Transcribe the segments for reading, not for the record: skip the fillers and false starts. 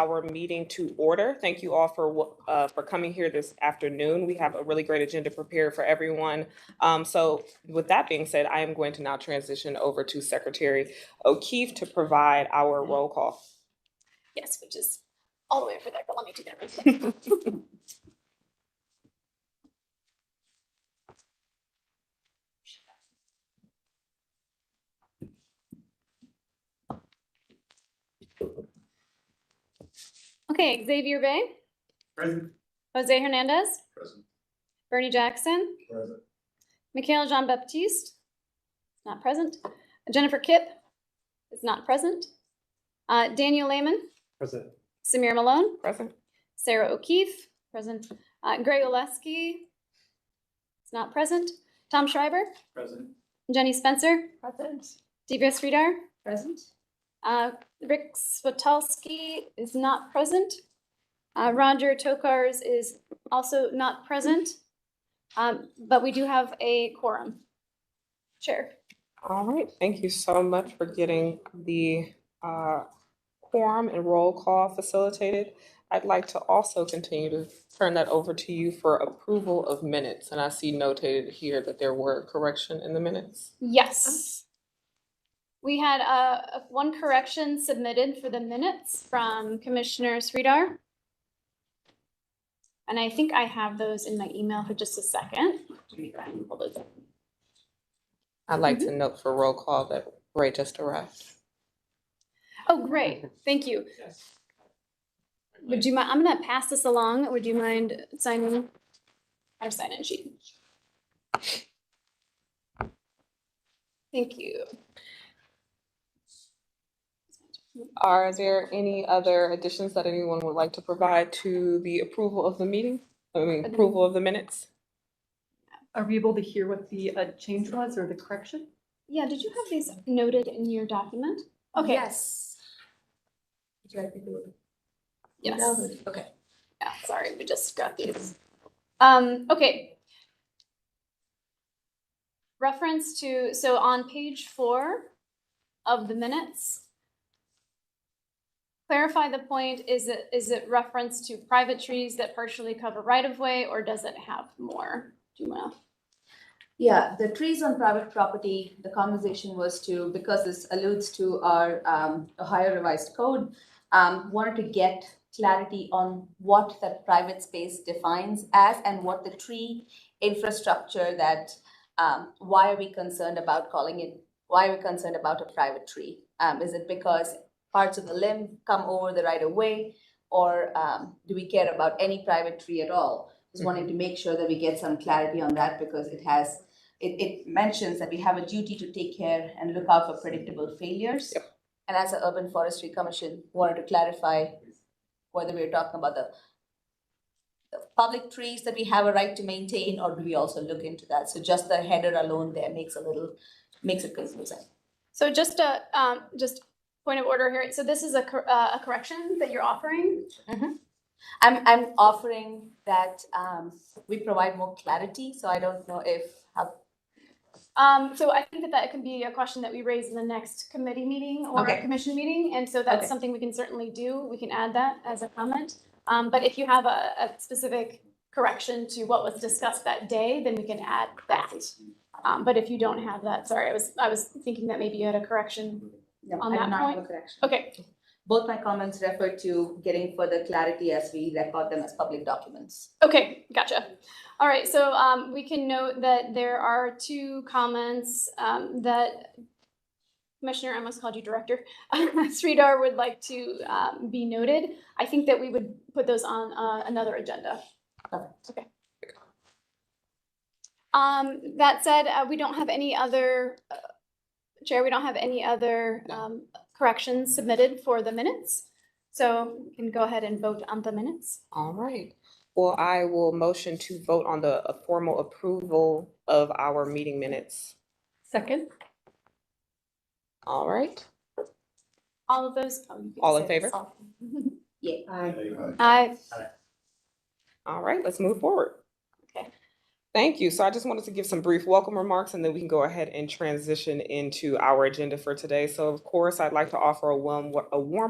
our meeting to order. Thank you all for coming here this afternoon. We have a really great agenda prepared for everyone. So with that being said, I am going to now transition over to Secretary O'Keefe to provide our roll call. Yes, which is all the way over there, but let me do that real quick. Okay, Xavier Bay. Present. Jose Hernandez. Present. Bernie Jackson. Present. Mikhail Jean-Baptiste. Not present. Jennifer Kipp is not present. Daniel Lehman. Present. Samir Malone. Present. Sarah O'Keefe. Present. Greg Oleski is not present. Tom Schreiber. Present. Jenny Spencer. Present. Divya Sridhar. Present. Rick Switalski is not present. Roger Tokars is also not present. But we do have a quorum. Chair. All right, thank you so much for getting the quorum and roll call facilitated. I'd like to also continue to turn that over to you for approval of minutes. And I see notated here that there were correction in the minutes. Yes. We had one correction submitted for the minutes from Commissioner Sridhar. And I think I have those in my email for just a second. I'd like to note for roll call that Ray just arrived. Oh, great. Thank you. Would you mind? I'm going to pass this along. Would you mind signing our sign-in sheet? Thank you. Are there any other additions that anyone would like to provide to the approval of the meeting? Approval of the minutes? Are we able to hear what the change was or the correction? Yeah, did you have these noted in your document? Okay. Yes. Yes. Okay. Yeah, sorry, we just got these. Okay. Reference to, so on page 4 of the minutes, clarify the point, is it reference to private trees that partially cover right-of-way, or does it have more? Do you wanna? Yeah, the trees on private property, the conversation was to, because this alludes to our Ohio Revised Code, wanted to get clarity on what that private space defines as and what the tree infrastructure that, why are we concerned about calling it, why are we concerned about a private tree? Is it because parts of the limb come over the right of way, or do we care about any private tree at all? Just wanting to make sure that we get some clarity on that, because it mentions that we have a duty to take care and look out for predictable failures. Yep. And as an Urban Forestry Commission, wanted to clarify whether we're talking about the public trees that we have a right to maintain, or do we also look into that? So just the header alone there makes it confusing. So just point of order here. So this is a correction that you're offering? Mm-hmm. I'm offering that we provide more clarity. So I don't know if so I think that can be a question that we raise in the next committee meeting or Okay. commission meeting. And so that's Okay. something we can certainly do. We can add that as a comment. But if you have a specific correction to what was discussed that day, then we can add that. But if you don't have that, sorry, I was thinking that maybe you had a correction. no, On I that do not point? have a correction. Okay. Both my comments refer to getting further clarity as we record them as public documents. Okay, gotcha. All right, so we can note that there are 2 comments that Commissioner, I almost called you Director, Sridhar would like to be noted. I think that we would put those on another agenda. Perfect. Okay. That said, we don't have any other, Chair, we don't have any other corrections submitted for the minutes. So we can go ahead and vote on the minutes. All right. Well, I will motion to vote on the formal approval of our meeting minutes. Second. All right. All of those. Oh, you can All say in favor? this all. Yeah. Aye. All right, let's move forward. Okay. Thank you. So I just wanted to give some brief welcome remarks and then we can go ahead and transition into our agenda for today. So of course, I'd like to offer a warm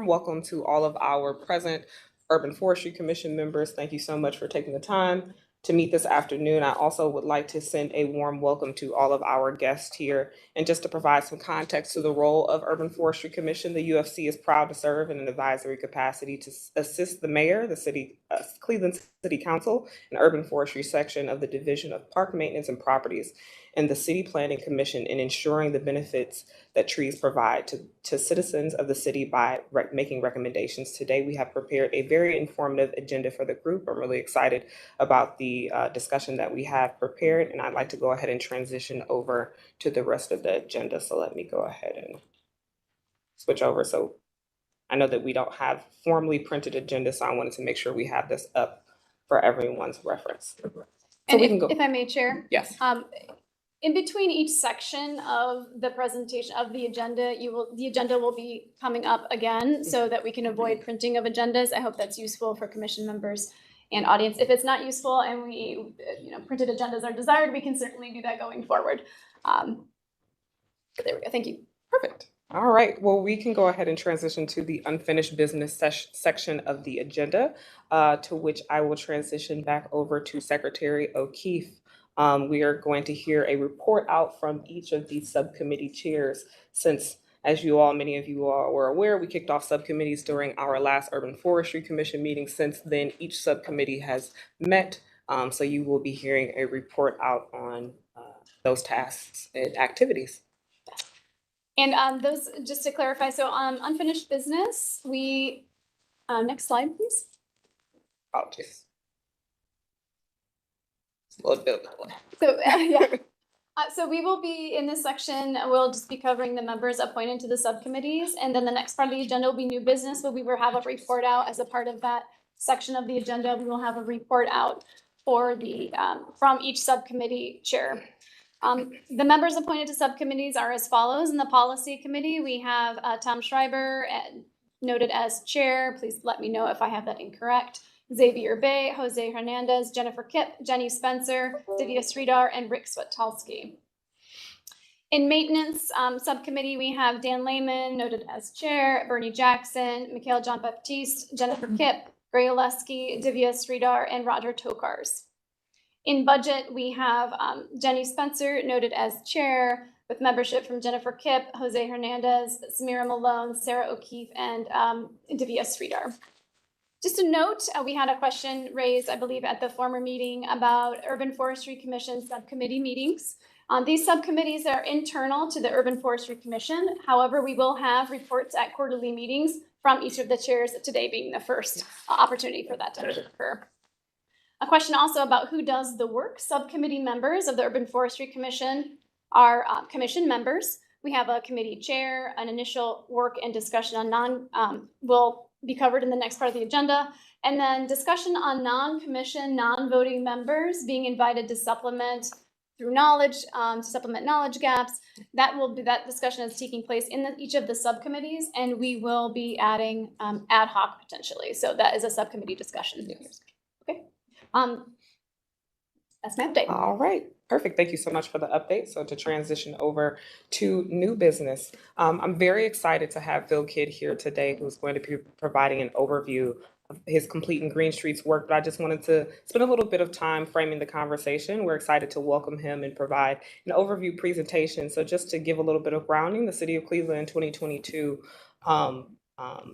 welcome to all of our present Urban Forestry Commission members. Thank you so much for taking the time to meet this afternoon. I also would like to send a warm welcome to all of our guests here. And just to provide some context to the role of Urban Forestry Commission, the UFC is proud to serve in an advisory capacity to assist the mayor, the Cleveland City Council, an urban forestry section of the Division of Park Maintenance and Properties, and the City Planning Commission in ensuring the benefits that trees provide to citizens of the city by making recommendations. Today, we have prepared a very informative agenda for the group. I'm really excited about the discussion that we have prepared, and I'd like to go ahead and transition over to the rest of the agenda. So let me go ahead and switch over. So I know that we don't have formally printed agenda, so I wanted to make sure we have this up for everyone's reference. So And we can go. if I may, Chair, Yes. in between each section of the presentation of the agenda, the agenda will be coming up again so that we can avoid printing of agendas. I hope that's useful for commission members and audience. If it's not useful and printed agendas are desired, we can certainly do that going forward. But there we go. Thank you. Perfect. All right. Well, we can go ahead and transition to the unfinished business section of the agenda, to which I will transition back over to Secretary O'Keefe. We are going to hear a report out from each of the subcommittee chairs since, as many of you all were aware, we kicked off subcommittees during our last Urban Forestry Commission meeting. Since then, each subcommittee has met. So you will be hearing a report out on those tasks and activities. And those, just to clarify, so unfinished business, we, next slide, please. Apologies. It's a little bit of a delay. So, yeah. So we will be, in this section, we'll just be covering the members appointed to the subcommittees. And then the next part of the agenda will be new business, but we will have a report out as a part of that section of the agenda. We will have a report out for from each subcommittee chair. The members appointed to subcommittees are as follows. In the policy committee, we have Tom Schreiber noted as chair. Please let me know if I have that incorrect. Xavier Bay, Jose Hernandez, Jennifer Kipp, Jenny Spencer, Divya Sridhar, and Rick Switalski. In maintenance subcommittee, we have Dan Lehman noted as chair, Bernie Jackson, Mikhail Jean-Baptiste, Jennifer Kipp, Gray Oleski, Divya Sridhar, and Roger Tokars. In budget, we have Jenny Spencer noted as chair, with membership from Jennifer Kipp, Jose Hernandez, Samira Malone, Sarah O'Keefe, and Divya Sridhar. Just a note, we had a question raised, I believe, at the former meeting about Urban Forestry Commission subcommittee meetings. These subcommittees are internal to the Urban Forestry Commission. However, we will have reports at quarterly meetings from each of the chairs, today being the first opportunity for that to occur. A question also about who does the work. Subcommittee members of the Urban Forestry Commission are commission members. We have a committee chair, an initial work and discussion on will be covered in the next part of the agenda. And then discussion on non-commission, non-voting members being invited to supplement through knowledge, to supplement knowledge gaps. That discussion is taking place in each of the subcommittees, and we will be adding ad hoc potentially. So that is a subcommittee discussion. Yes. Okay. That's my update. All right, perfect. Thank you so much for the update. So to transition over to new business, I'm very excited to have Phil Kidd here today, who's going to be providing an overview of his Complete and Green Streets work. But I just wanted to spend a little bit of time framing the conversation. We're excited to welcome him and provide an overview presentation. So just to give a little bit of grounding, the City of Cleveland in 2022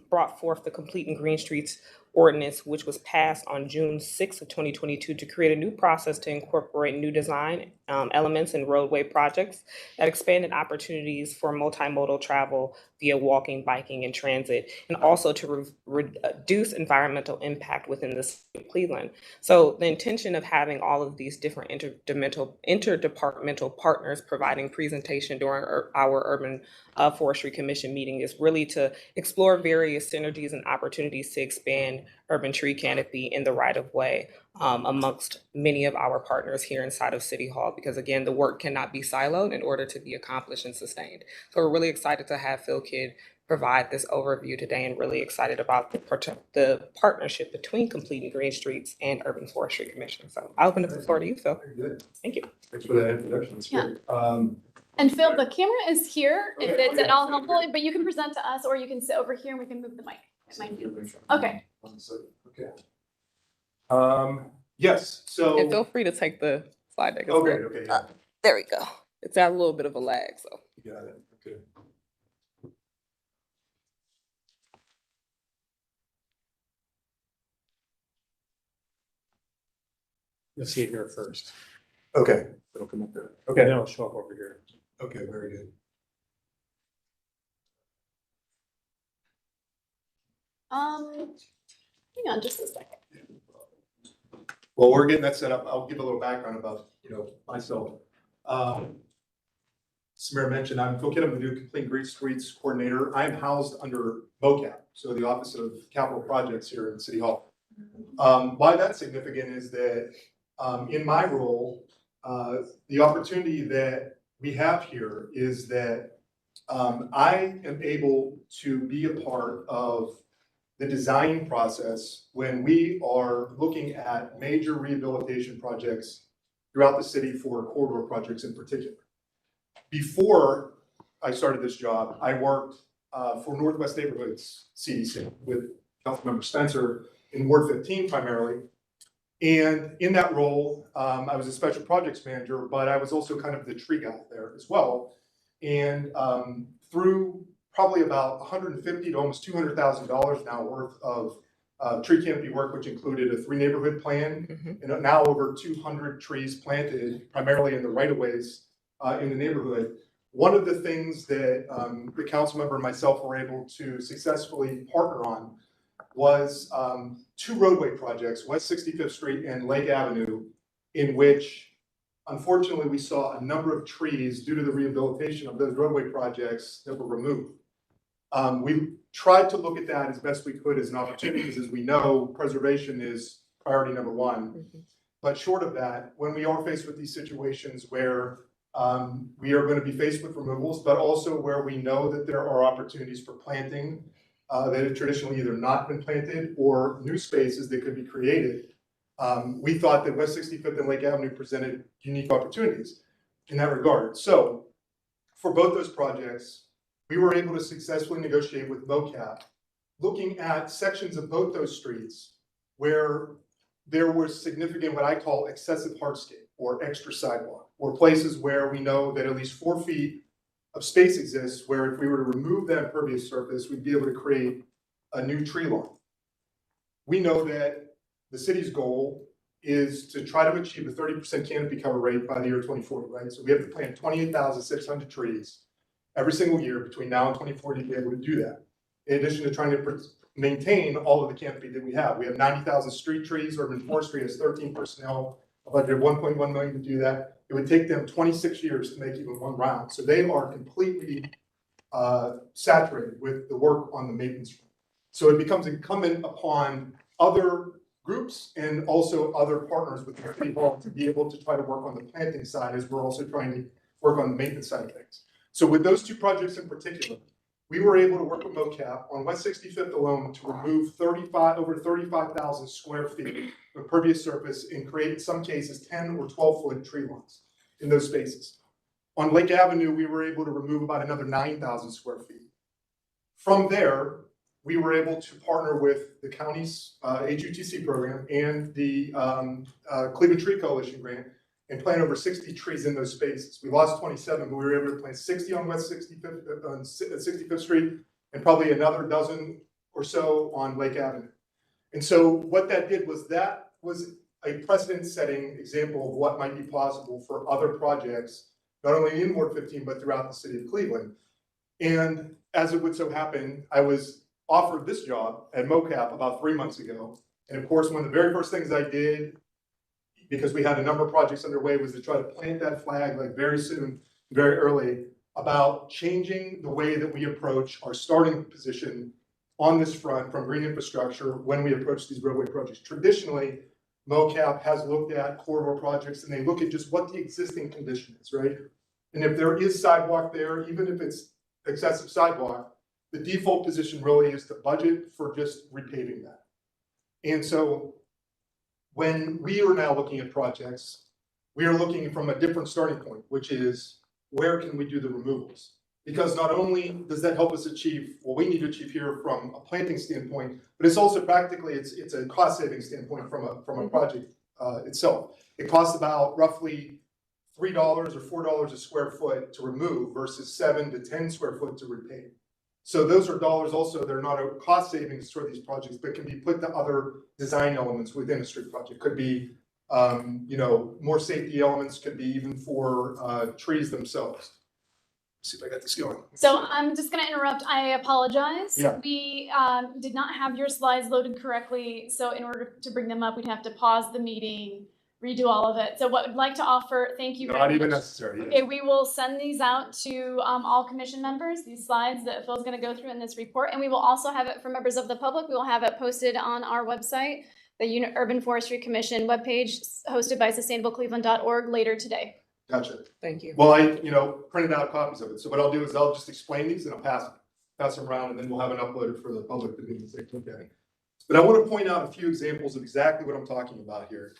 brought forth the Complete and Green Streets ordinance, which was passed on June 6th of 2022 to create a new process to incorporate new design elements in roadway projects that expanded opportunities for multimodal travel via walking, biking, and transit, and also to reduce environmental impact within the city of Cleveland. So the intention of having all of these different interdepartmental partners providing presentation during our Urban Forestry Commission meeting is really to explore various synergies and opportunities to expand urban tree canopy in the right of way amongst many of our partners here inside of City Hall, because again, the work cannot be siloed in order to be accomplished and sustained. So we're really excited to have Phil Kidd provide this overview today and really excited about the partnership between Completing Green Streets and Urban Forestry Commission. So I'll open up the floor to you, Phil. Very good. Thank you. Thanks for that introduction. That's Yeah. great. And Phil, the camera is here if Okay. it's at all helpful, but you can present to us or you can sit over here and we can move the mic. It might be- Okay. 1 second. Okay. Yes, so. And feel free to take the slide deck as well. Okay, okay, yeah, There we go. It's got a little bit of a lag, so. you got it, okay. You'll see it here first. Okay, it'll come up there. Okay, Okay, then it'll show up over here. okay, very good. Hang on just a second. Well, we're getting that set up. I'll give a little background about, myself. Samir mentioned, I'm Phil Kidd, I'm the new Complete Green Streets Coordinator. I'm housed under MOCAP, so the Office of Capital Projects here in City Hall. Why that's significant is that in my role, the opportunity that we have here is that I am able to be a part of the design process when we are looking at major rehabilitation projects throughout the city for corridor projects in particular. Before I started this job, I worked for Northwest Neighborhoods CDC with Councilmember Spencer in Ward 15 primarily. And in that role, I was a special projects manager, but I was also kind of the tree guy there as well. And through probably about $150,000 to almost $200,000 now worth of tree canopy work, which included a 3-neighborhood plan, and now over 200 trees planted, primarily in the right-of-ways in the neighborhood. One of the things that the council member and myself were able to successfully partner on was 2 roadway projects, West 65th Street and Lake Avenue, in which unfortunately we saw a number of trees due to the rehabilitation of those roadway projects that were removed. We tried to look at that as best we could as an opportunity, because as we know, preservation is priority number 1. But short of that, when we are faced with these situations where we are going to be faced with removals, but also where we know that there are opportunities for planting that have traditionally either not been planted or new spaces that could be created, we thought that West 65th and Lake Avenue presented unique opportunities in that regard. So for both those projects, we were able to successfully negotiate with MOCAP, looking at sections of both those streets where there was significant, what I call excessive hardscape or extra sidewalk, or places where we know that at least 4 feet of space exists where if we were to remove that impervious surface, we'd be able to create a new tree line. We know that the city's goal is to try to achieve a 30% canopy cover rate by the year 2040, right? So we have to plant 28,600 trees every single year between now and 2040 to be able to do that. In addition to trying to maintain all of the canopy that we have. We have 90,000 street trees. Urban Forestry has 13 personnel, a budget of 1.1 million to do that. It would take them 26 years to make even 1 round. So they are completely saturated with the work on the maintenance front. So it becomes incumbent upon other groups and also other partners with the city hall to be able to try to work on the planting side as we're also trying to work on the maintenance side of things. So with those 2 projects in particular, we were able to work with MOCAP on West 65th alone to remove over 35,000 square feet of impervious surface and create, in some cases, 10 or 12-foot tree lines in those spaces. On Lake Avenue, we were able to remove about another 9,000 square feet. From there, we were able to partner with the county's HUTC program and the Cleveland Tree Coalition grant and plant over 60 trees in those spaces. We lost 27, but we were able to plant 60 on West 65th Street and probably another dozen or so on Lake Avenue. And so what that did was a precedent-setting example of what might be possible for other projects, not only in Ward 15, but throughout the city of Cleveland. And as it would so happen, I was offered this job at MOCAP about 3 months ago. And of course, one of the very first things I did, because we had a number of projects underway, was to try to plant that flag like very soon, very early, about changing the way that we approach our starting position on this front from green infrastructure when we approach these roadway projects. Traditionally, MOCAP has looked at corridor projects and they look at just what the existing condition is, right? And if there is sidewalk there, even if it's excessive sidewalk, the default position really is to budget for just repaving that. And so when we are now looking at projects, we are looking from a different starting point, which is where can we do the removals? Because not only does that help us achieve what we need to achieve here from a planting standpoint, but it's also practically, it's a cost saving standpoint from a project itself. It costs about roughly $3 or $4 a square foot to remove versus 7 to 10 square foot to repave. So those are dollars also, they're not a cost savings for these projects, but can be put to other design elements within a street project. Could be, more safety elements, could be even for trees themselves. Let's see if I got this going. So I'm just going to interrupt. I apologize. Yeah. We did not have your slides loaded correctly. So in order to bring them up, we'd have to pause the meeting, redo all of it. So what I'd like to offer, thank you very Not even much. necessary. Okay, we will send these out to all commission members, these slides that Phil's going to go through in this report. And we will also have it for members of the public. We will have it posted on our website, the Urban Forestry Commission webpage, hosted by sustainablecleveland.org later today. Gotcha. Thank you. Well, I, printed out copies of it. So what I'll do is I'll just explain these and I'll pass them around, and then we'll have it uploaded for the public to be able to take a look at it. But I want to point out a few examples of exactly what I'm talking about here.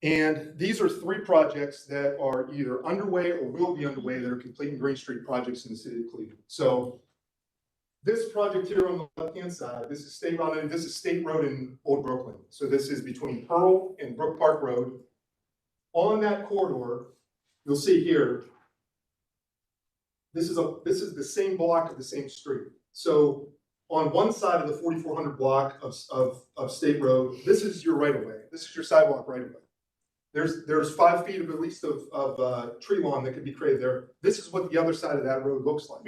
And these are 3 projects that are either underway or will be underway that are completing Green Street projects in the city of Cleveland. So this project here on the left-hand side, this is State Road in Old Brooklyn. So this is between Pearl and Brook Park Road. On that corridor, you'll see here, this is the same block of the same street. So on one side of the 4400 block of State Road, this is your right of way. This is your sidewalk right of way. There's 5 feet of at least of tree lawn that could be created there. This is what the other side of that road looks like.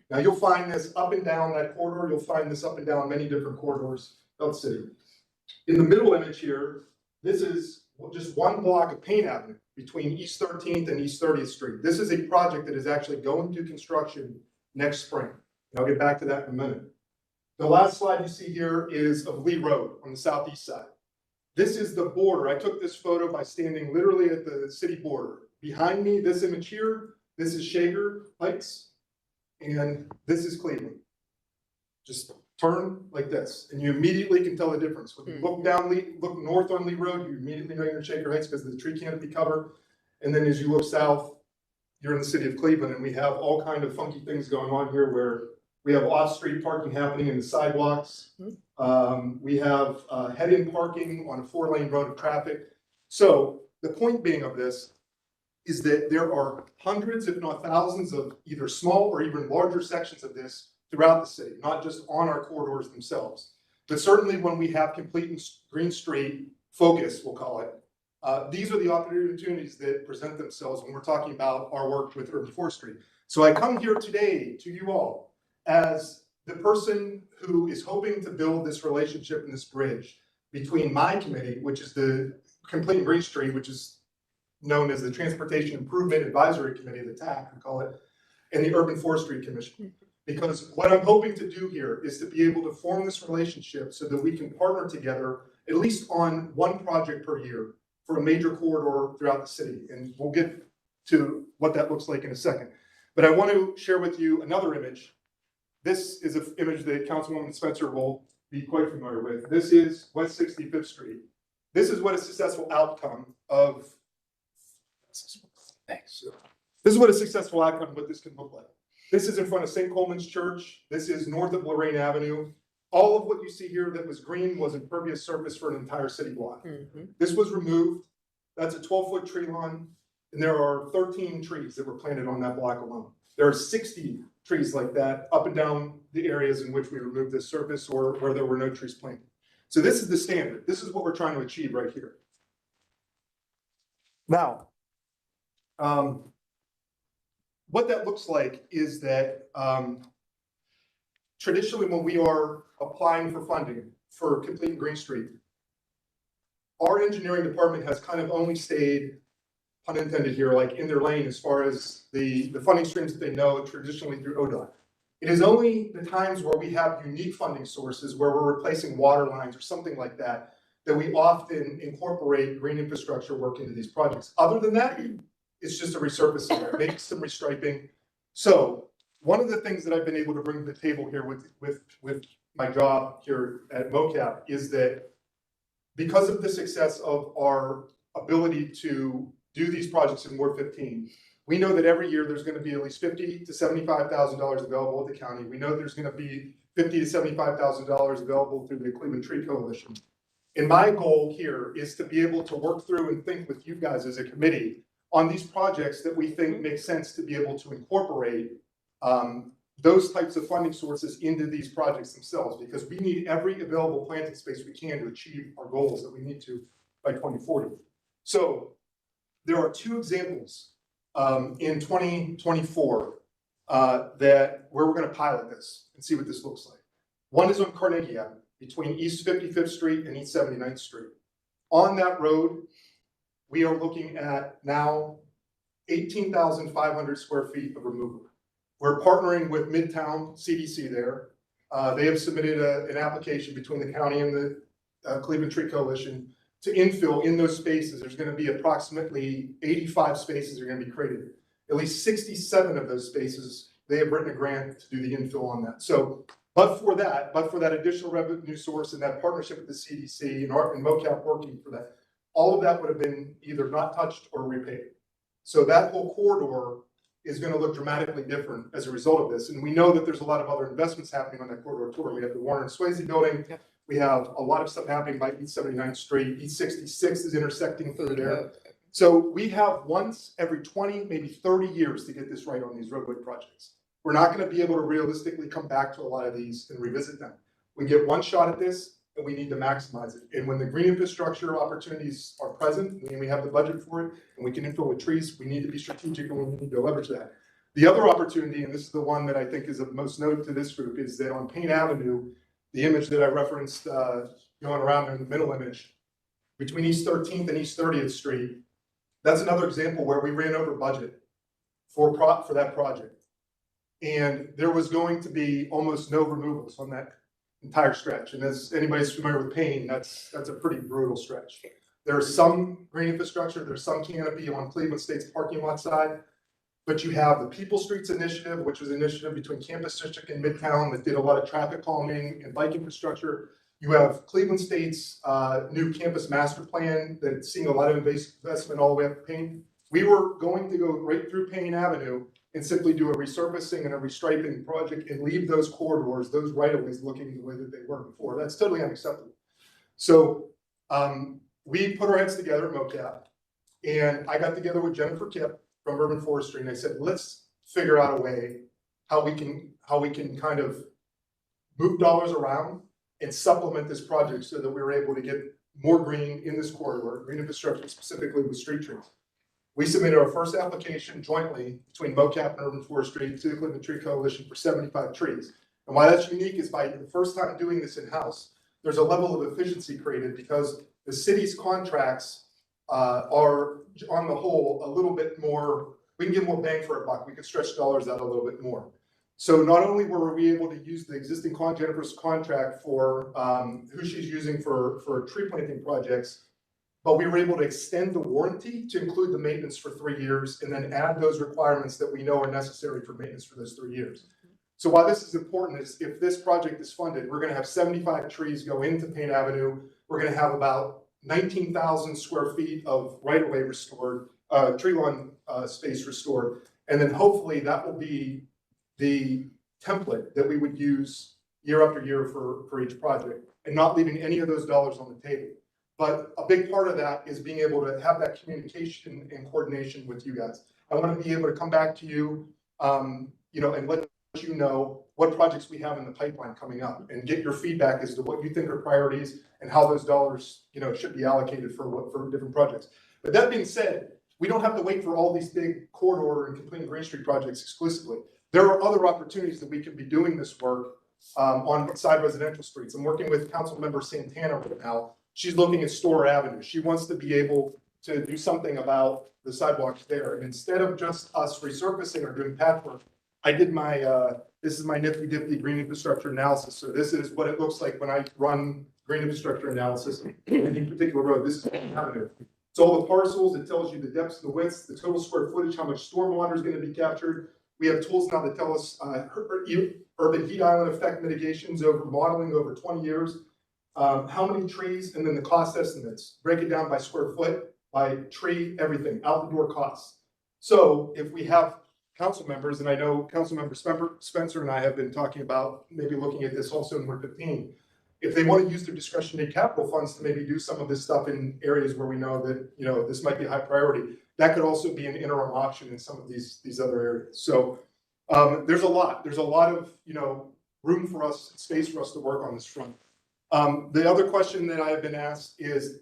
Now you'll find this up and down that corridor. You'll find this up and down many different corridors of the city. In the middle image here, this is just one block of Payne Avenue between East 13th and East 30th Street. This is a project that is actually going to construction next spring. And I'll get back to that in a minute. The last slide you see here is of Lee Road on the southeast side. This is the border. I took this photo by standing literally at the city border. Behind me, this image here, this is Shager Heights, and this is Cleveland. Just turn like this, and you immediately can tell the difference. When you look north on Lee Road, you immediately know you're in Shaker Heights because of the tree canopy cover. And then as you look south, you're in the city of Cleveland, and we have all kind of funky things going on here where we have off-street parking happening in the sidewalks. We have head-in parking on a 4-lane road of traffic. So the point being of this is that there are hundreds, if not thousands, of either small or even larger sections of this throughout the city, not just on our corridors themselves. But certainly when we have complete Green Street focus, we'll call it, these are the opportunities that present themselves when we're talking about our work with urban forestry. So I come here today to you all as the person who is hoping to build this relationship and this bridge between my committee, which is the Complete Green Street, which is known as the Transportation Improvement Advisory Committee, the TAC, we call it, and the Urban Forestry Commission. Because what I'm hoping to do here is to be able to form this relationship so that we can partner together at least on one project per year for a major corridor throughout the city. And we'll get to what that looks like in a second. But I want to share with you another image. This is an image that Councilwoman Spencer will be quite familiar with. This is West 65th Street. This is what a successful outcome of, thanks. This is what a successful outcome of what this can look like. This is in front of St. Coleman's Church. This is north of Lorraine Avenue. All of what you see here that was green was impervious surface for an entire city block. This was removed. That's a 12-foot tree lawn, and there are 13 trees that were planted on that block alone. There are 60 trees like that up and down the areas in which we removed this surface or where there were no trees planted. So this is the standard. This is what we're trying to achieve right here. Now, what that looks like is that traditionally when we are applying for funding for Complete Green Street, our engineering department has kind of only stayed, pun intended here, like in their lane as far as the funding streams that they know traditionally through ODOT. It is only the times where we have unique funding sources where we're replacing water lines or something like that, that we often incorporate green infrastructure work into these projects. Other than that, it's just a resurfacing, maybe some restriping. So one of the things that I've been able to bring to the table here with my job here at MoCap is that because of the success of our ability to do these projects in Ward 15, we know that every year there's going to be at least $50,000 to $75,000 available at the county. We know there's going to be $50,000 to $75,000 available through the Cleveland Tree Coalition. And my goal here is to be able to work through and think with you guys as a committee on these projects that we think make sense to be able to incorporate those types of funding sources into these projects themselves, because we need every available planting space we can to achieve our goals that we need to by 2040. So there are two examples in 2024 that where we're going to pilot this and see what this looks like. One is on Carnegie Avenue between East 55th Street and East 79th Street. On that road, we are looking at now 18,500 square feet of removal. We're partnering with Midtown CDC there. They have submitted an application between the county and the Cleveland Tree Coalition to infill in those spaces. There's going to be approximately 85 spaces that are going to be created. At least 67 of those spaces, they have written a grant to do the infill on that. So, but for that additional revenue source and that partnership with the CDC and MoCap working for that, all of that would have been either not touched or repaid. So that whole corridor is going to look dramatically different as a result of this. And we know that there's a lot of other investments happening on that corridor tour. We have the Warner and Swayze building. Yep. We have a lot of stuff happening by East 79th Street. East 66 is intersecting through there. So we have once every 20, maybe 30 years to get this right on these roadway projects. We're not going to be able to realistically come back to a lot of these and revisit them. We get one shot at this and we need to maximize it. And when the green infrastructure opportunities are present, and we have the budget for it, and we can infill with trees, we need to be strategic and we need to leverage that. The other opportunity, and this is the one that I think is of most note to this group, is that on Payne Avenue, the image that I referenced going around in the middle image, between East 13th and East 30th Street, that's another example where we ran over budget for that project. And there was going to be almost no removals on that entire stretch. And as anybody's familiar with Payne, that's a pretty brutal stretch. There's some green infrastructure, there's some canopy on Cleveland State's parking lot side, but you have the People Streets Initiative, which was an initiative between Campus District and Midtown that did a lot of traffic calming and bike infrastructure. You have Cleveland State's new campus master plan that's seeing a lot of investment all the way up to Payne. We were going to go right through Payne Avenue and simply do a resurfacing and a restriping project and leave those corridors, those right-of-ways looking the way that they were before. That's totally unacceptable. So we put our heads together at MoCap, and I got together with Jennifer Kipp from Urban Forestry, and I said, let's figure out a way how we can kind of move dollars around and supplement this project so that we were able to get more green in this corridor, green infrastructure specifically with street trees. We submitted our first application jointly between MoCap and Urban Forestry to the Cleveland Tree Coalition for 75 trees. And why that's unique is by the first time doing this in-house, there's a level of efficiency created because the city's contracts are, on the whole, a little bit more, we can get more bang for a buck. We can stretch dollars out a little bit more. So not only were we able to use the existing Jennifer's contract for who she's using for tree planting projects, but we were able to extend the warranty to include the maintenance for 3 years and then add those requirements that we know are necessary for maintenance for those 3 years. So why this is important is if this project is funded, we're going to have 75 trees go into Payne Avenue. We're going to have about 19,000 square feet of right-of-way restored, tree lawn space restored. And then hopefully that will be the template that we would use year after year for each project and not leaving any of those dollars on the table. But a big part of that is being able to have that communication and coordination with you guys. I want to be able to come back to you, and let you know what projects we have in the pipeline coming up and get your feedback as to what you think are priorities and how those dollars, should be allocated for different projects. But that being said, we don't have to wait for all these big corridor and complete Green Street projects exclusively. There are other opportunities that we can be doing this work on side residential streets. I'm working with Councilmember Santana right now. She's looking at Store Avenue. She wants to be able to do something about the sidewalks there. And instead of just us resurfacing or doing patchwork, I did my, this is my nifty difty green infrastructure analysis. So this is what it looks like when I run green infrastructure analysis in any particular road. This is Avenue. It's all the parcels. It tells you the depths, the widths, the total square footage, how much storm water is going to be captured, We have tools now that tell us urban heat island effect mitigations over modeling over 20 years, how many trees, and then the cost estimates. Break it down by square foot, by tree, everything, out the door costs. So if we have council members, and I know Councilmember Spencer and I have been talking about maybe looking at this also in Ward 15, if they want to use their discretionary capital funds to maybe do some of this stuff in areas where we know that, you know, this might be a high priority, that could also be an interim option in some of these other areas. So there's a lot of, you know, room for us, space for us to work on this front. The other question that I have been asked is,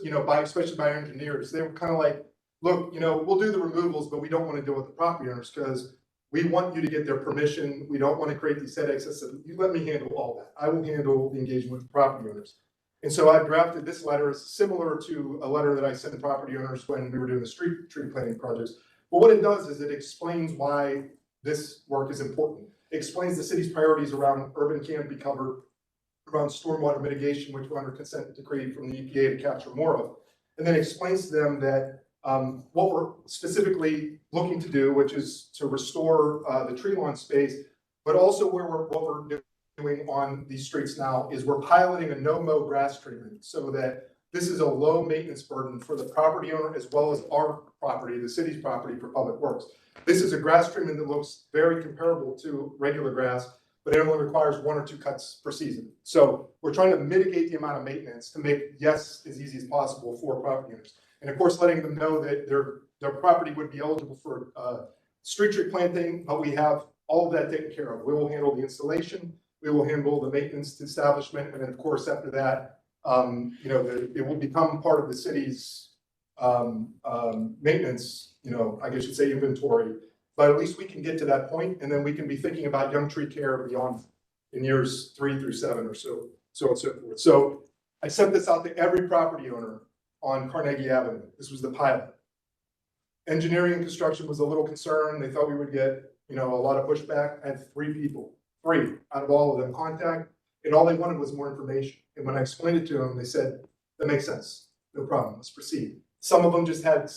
you know, especially by engineers, they were kind of like, look, you know, we'll do the removals, but we don't want to deal with the property owners because we want you to get their permission. We don't want to create these headaches. I said, you let me handle all that. I will handle the engagement with the property owners. And so I drafted this letter, similar to a letter that I sent to property owners when we were doing the street tree planting projects. But what it does is it explains why this work is important. It explains the city's priorities around urban canopy cover, around stormwater mitigation, which we're under consent decree from the EPA to capture more of. And then explains to them that what we're specifically looking to do, which is to restore the tree lawn space, but also what we're doing on these streets now is we're piloting a no-mow grass treatment so that this is a low maintenance burden for the property owner as well as our property, the city's property for public works. This is a grass treatment that looks very comparable to regular grass, but it only requires 1 or 2 cuts per season. So we're trying to mitigate the amount of maintenance to make yes as easy as possible for property owners. And of course, letting them know that their property would be eligible for street tree planting, but we have all of that taken care of. We will handle the installation, we will handle the maintenance establishment, and then of course, after that, you know, it will become part of the city's maintenance, you know, I guess you'd say inventory. But at least we can get to that point, and then we can be thinking about young tree care beyond in years 3 through 7 or so on and so forth. So I sent this out to every property owner on Carnegie Avenue. This was the pilot. Engineering and construction was a little concerned. They thought we would get, you know, a lot of pushback. I had 3 people, 3 out of all of them contact, and all they wanted was more information. And when I explained it to them, they said, that makes sense. No problem. Let's proceed. Some of them just had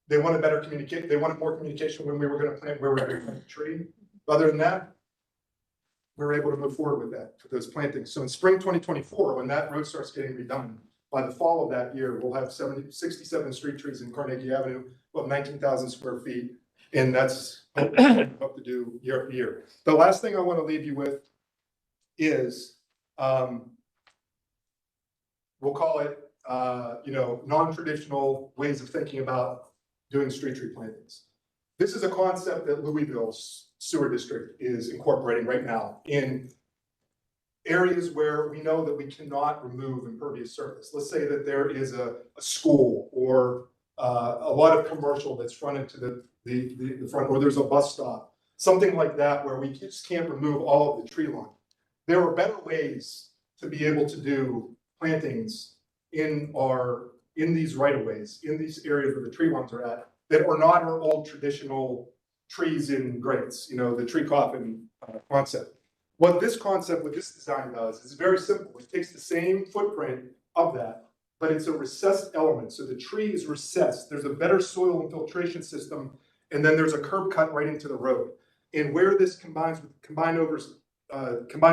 they wanted better communicate. They wanted more communication when we were going to plant, where we were going to plant the tree. Other than that, we were able to move forward with that, with those plantings. So in spring 2024, when that road starts getting redone, by the fall of that year, we'll have 67 street trees in Carnegie Avenue, about 19,000 square feet. And that's what to do year after year. The last thing I want to leave you with is, we'll call it, you know, non-traditional ways of thinking about doing street tree plantings. This is a concept that Louisville's sewer district is incorporating right now in areas where we know that we cannot remove impervious surface. Let's say that there is a school or a lot of commercial that's fronted to the front, or there's a bus stop, something like that where we just can't remove all of the tree line. There are better ways to be able to do plantings in these right-of-ways, in these areas where the tree lines are at, that are not our old traditional trees in grates, you know, the tree coffin concept. What this design does is very simple. It takes the same footprint of that, but it's a recessed element. So the tree is recessed. There's a better soil infiltration system, and then there's a curb cut right into the road. And where this combines with combined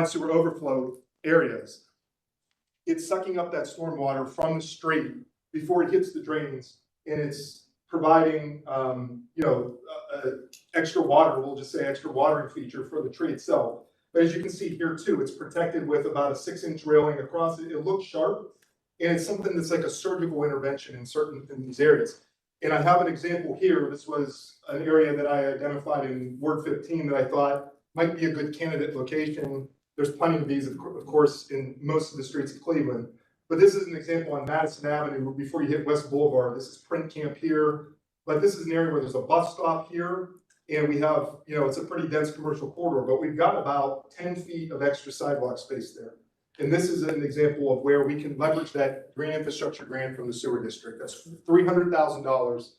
sewer overflow areas, it's sucking up that stormwater from the street before it hits the drains, and it's providing, you know, extra water. We'll just say extra watering feature for the tree itself. But as you can see here too, it's protected with about a 6-inch railing across it. It looks sharp, and it's something that's like a surgical intervention in these areas. And I have an example here. This was an area that I identified in Ward 15 that I thought might be a good candidate location. There's plenty of these, of course, in most of the streets of Cleveland. But this is an example on Madison Avenue before you hit West Boulevard. This is Print Camp here. But this is an area where there's a bus stop here. And we have, you know, it's a pretty dense commercial corridor, but we've got about 10 feet of extra sidewalk space there. And this is an example of where we can leverage that green infrastructure grant from the sewer district. That's $300,000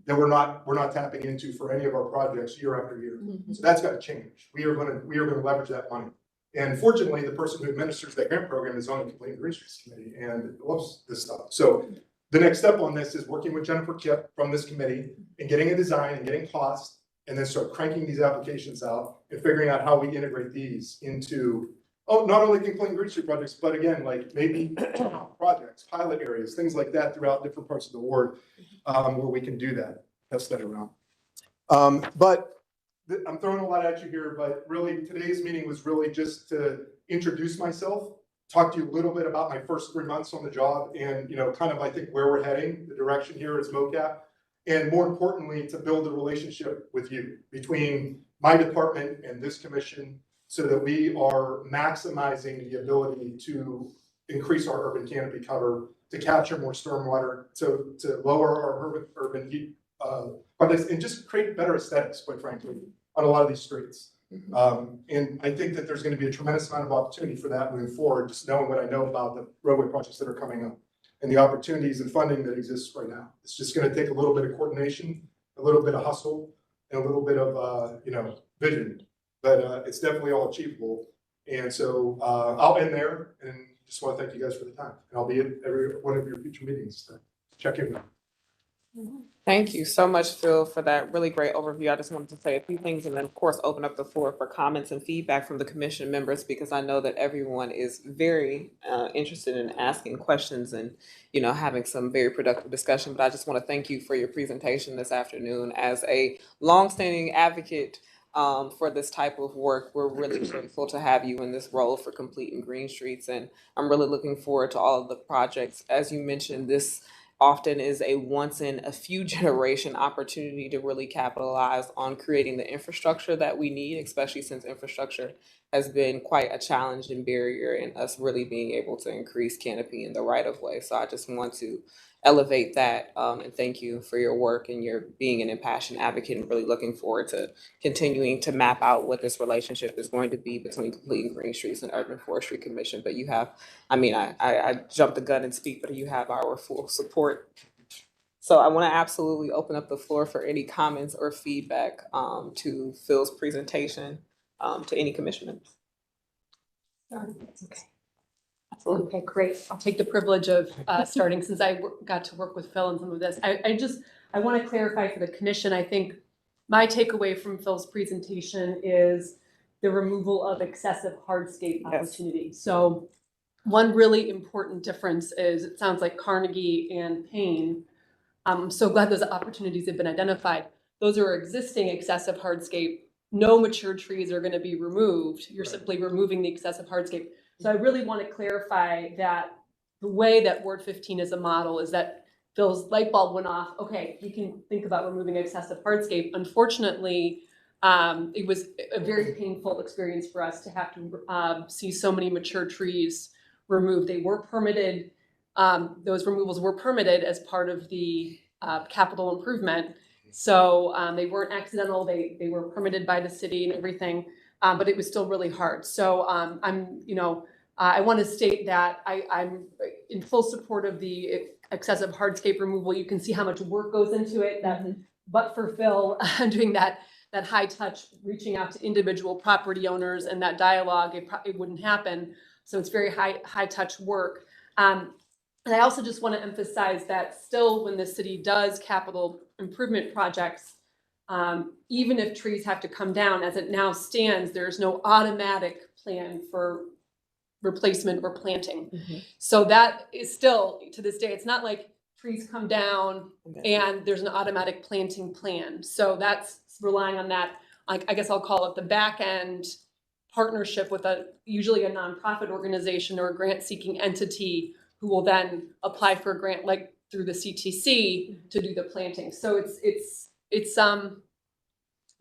that we're not tapping into for any of our projects year after year. So that's got to change. We are going to leverage that money. And fortunately, the person who administers that grant program is on the Complete Green Streets Committee and loves this stuff. So the next step on this is working with Jennifer Kipp from this committee and getting a design and getting cost and then start cranking these applications out and figuring out how we integrate these into, not only Clean Green Street projects, but again, like maybe projects, pilot areas, things like that throughout different parts of the ward, where we can do that, test that around. But I'm throwing a lot at you here, but really today's meeting was really just to introduce myself, talk to you a little bit about my first 3 months on the job and, kind of, I think where we're heading, the direction here is MOCAP. And more importantly, to build a relationship with you between my department and this commission so that we are maximizing the ability to increase our urban canopy cover, to capture more stormwater, to lower our urban heat projects, and just create better aesthetics, quite frankly, on a lot of these streets. And I think that there's going to be a tremendous amount of opportunity for that moving forward, just knowing what I know about the roadway projects that are coming up and the opportunities and funding that exists right now. It's just going to take a little bit of coordination, a little bit of hustle, and a little bit of, vision, but it's definitely all achievable. And so I'll end there and just want to thank you guys for the time. And I'll be at every one of your future meetings to check in with you. Thank you so much, Phil, for that really great overview. I just wanted to say a few things and then, of course, open up the floor for comments and feedback from the commission members, because I know that everyone is very interested in asking questions and, having some very productive discussion. But I just want to thank you for your presentation this afternoon. As a longstanding advocate for this type of work, we're really grateful to have you in this role for completing Green Streets. And I'm really looking forward to all of the projects. As you mentioned, this often is a once in a few generation opportunity to really capitalize on creating the infrastructure that we need, especially since infrastructure has been quite a challenge and barrier in us really being able to increase canopy in the right of way. So I just want to elevate that and thank you for your work and your being an impassioned advocate, and really looking forward to continuing to map out what this relationship is going to be between Completing Green Streets and Urban Forestry Commission. But you have, I jumped the gun and speak, but you have our full support. So I want to absolutely open up the floor for any comments or feedback to Phil's presentation to any commission members. Okay. Okay, great. I'll take the privilege of starting since I got to work with Phil on some of this. I want to clarify for the commission. I think my takeaway from Phil's presentation is the removal of excessive hardscape opportunity. So one really important difference is it sounds like Carnegie and Payne. I'm so glad those opportunities have been identified. Those are existing excessive hardscape. No mature trees are going to be removed. You're simply removing the excessive hardscape. So I really want to clarify that the way that Ward 15 is a model is that Phil's light bulb went off. Okay, we can think about removing excessive hardscape. Unfortunately, it was a very painful experience for us to have to see so many mature trees removed. They were permitted. Those removals were permitted as part of the capital improvement. So they weren't accidental. They were permitted by the city and everything. But it was still really hard. So I want to state that I'm in full support of the excessive hardscape removal. You can see how much work goes into it. But for Phil doing that high touch, reaching out to individual property owners and that dialogue, it wouldn't happen. So it's very high touch work. And I also just want to emphasize that still, when the city does capital improvement projects, even if trees have to come down, as it now stands, there's no automatic plan for replacement or planting. So that is still, to this day, it's not like trees come down and there's an automatic planting plan. So that's relying on that, I guess I'll call it the back end partnership with usually a nonprofit organization or a grant seeking entity who will then apply for a grant like through the CTC to do the planting. So it's a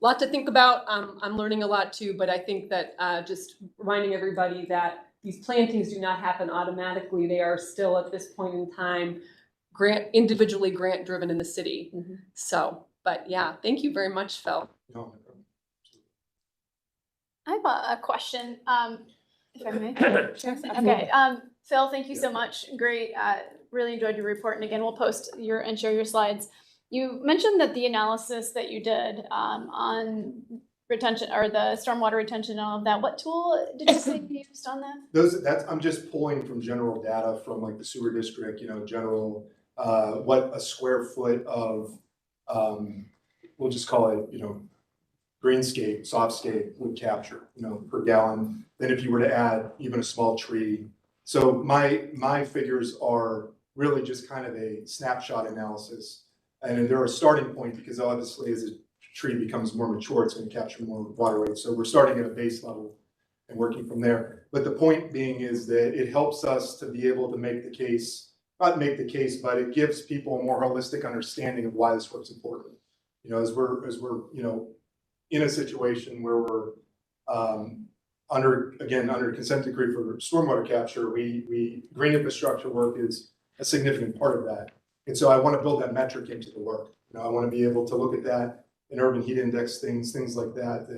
lot to think about. I'm learning a lot too, but I think that just reminding everybody that these plantings do not happen automatically. They are still at this point in time individually grant driven in the city. So, but yeah, thank you very much, Phil. No. I have a question, if I may. Okay, Phil, thank you so much. Great. Really enjoyed your report. And again, we'll post and share your slides. You mentioned that the analysis that you did on retention or the stormwater retention and all of that. What tool did you say you used on that? I'm just pulling from general data from like the sewer district, general, what a square foot of, we'll just call it, greenscape, softscape would capture, per gallon, than if you were to add even a small tree. So my figures are really just kind of a snapshot analysis. And they're a starting point because obviously as a tree becomes more mature, it's going to capture more water weight. So we're starting at a base level and working from there. But the point being is that it helps us to be able to make the case, not make the case, but it gives people a more holistic understanding of why this work's important. As we're in a situation where we're under consent decree for stormwater capture, green infrastructure work is a significant part of that. And so I want to build that metric into the work. I want to be able to look at that in urban heat index things like that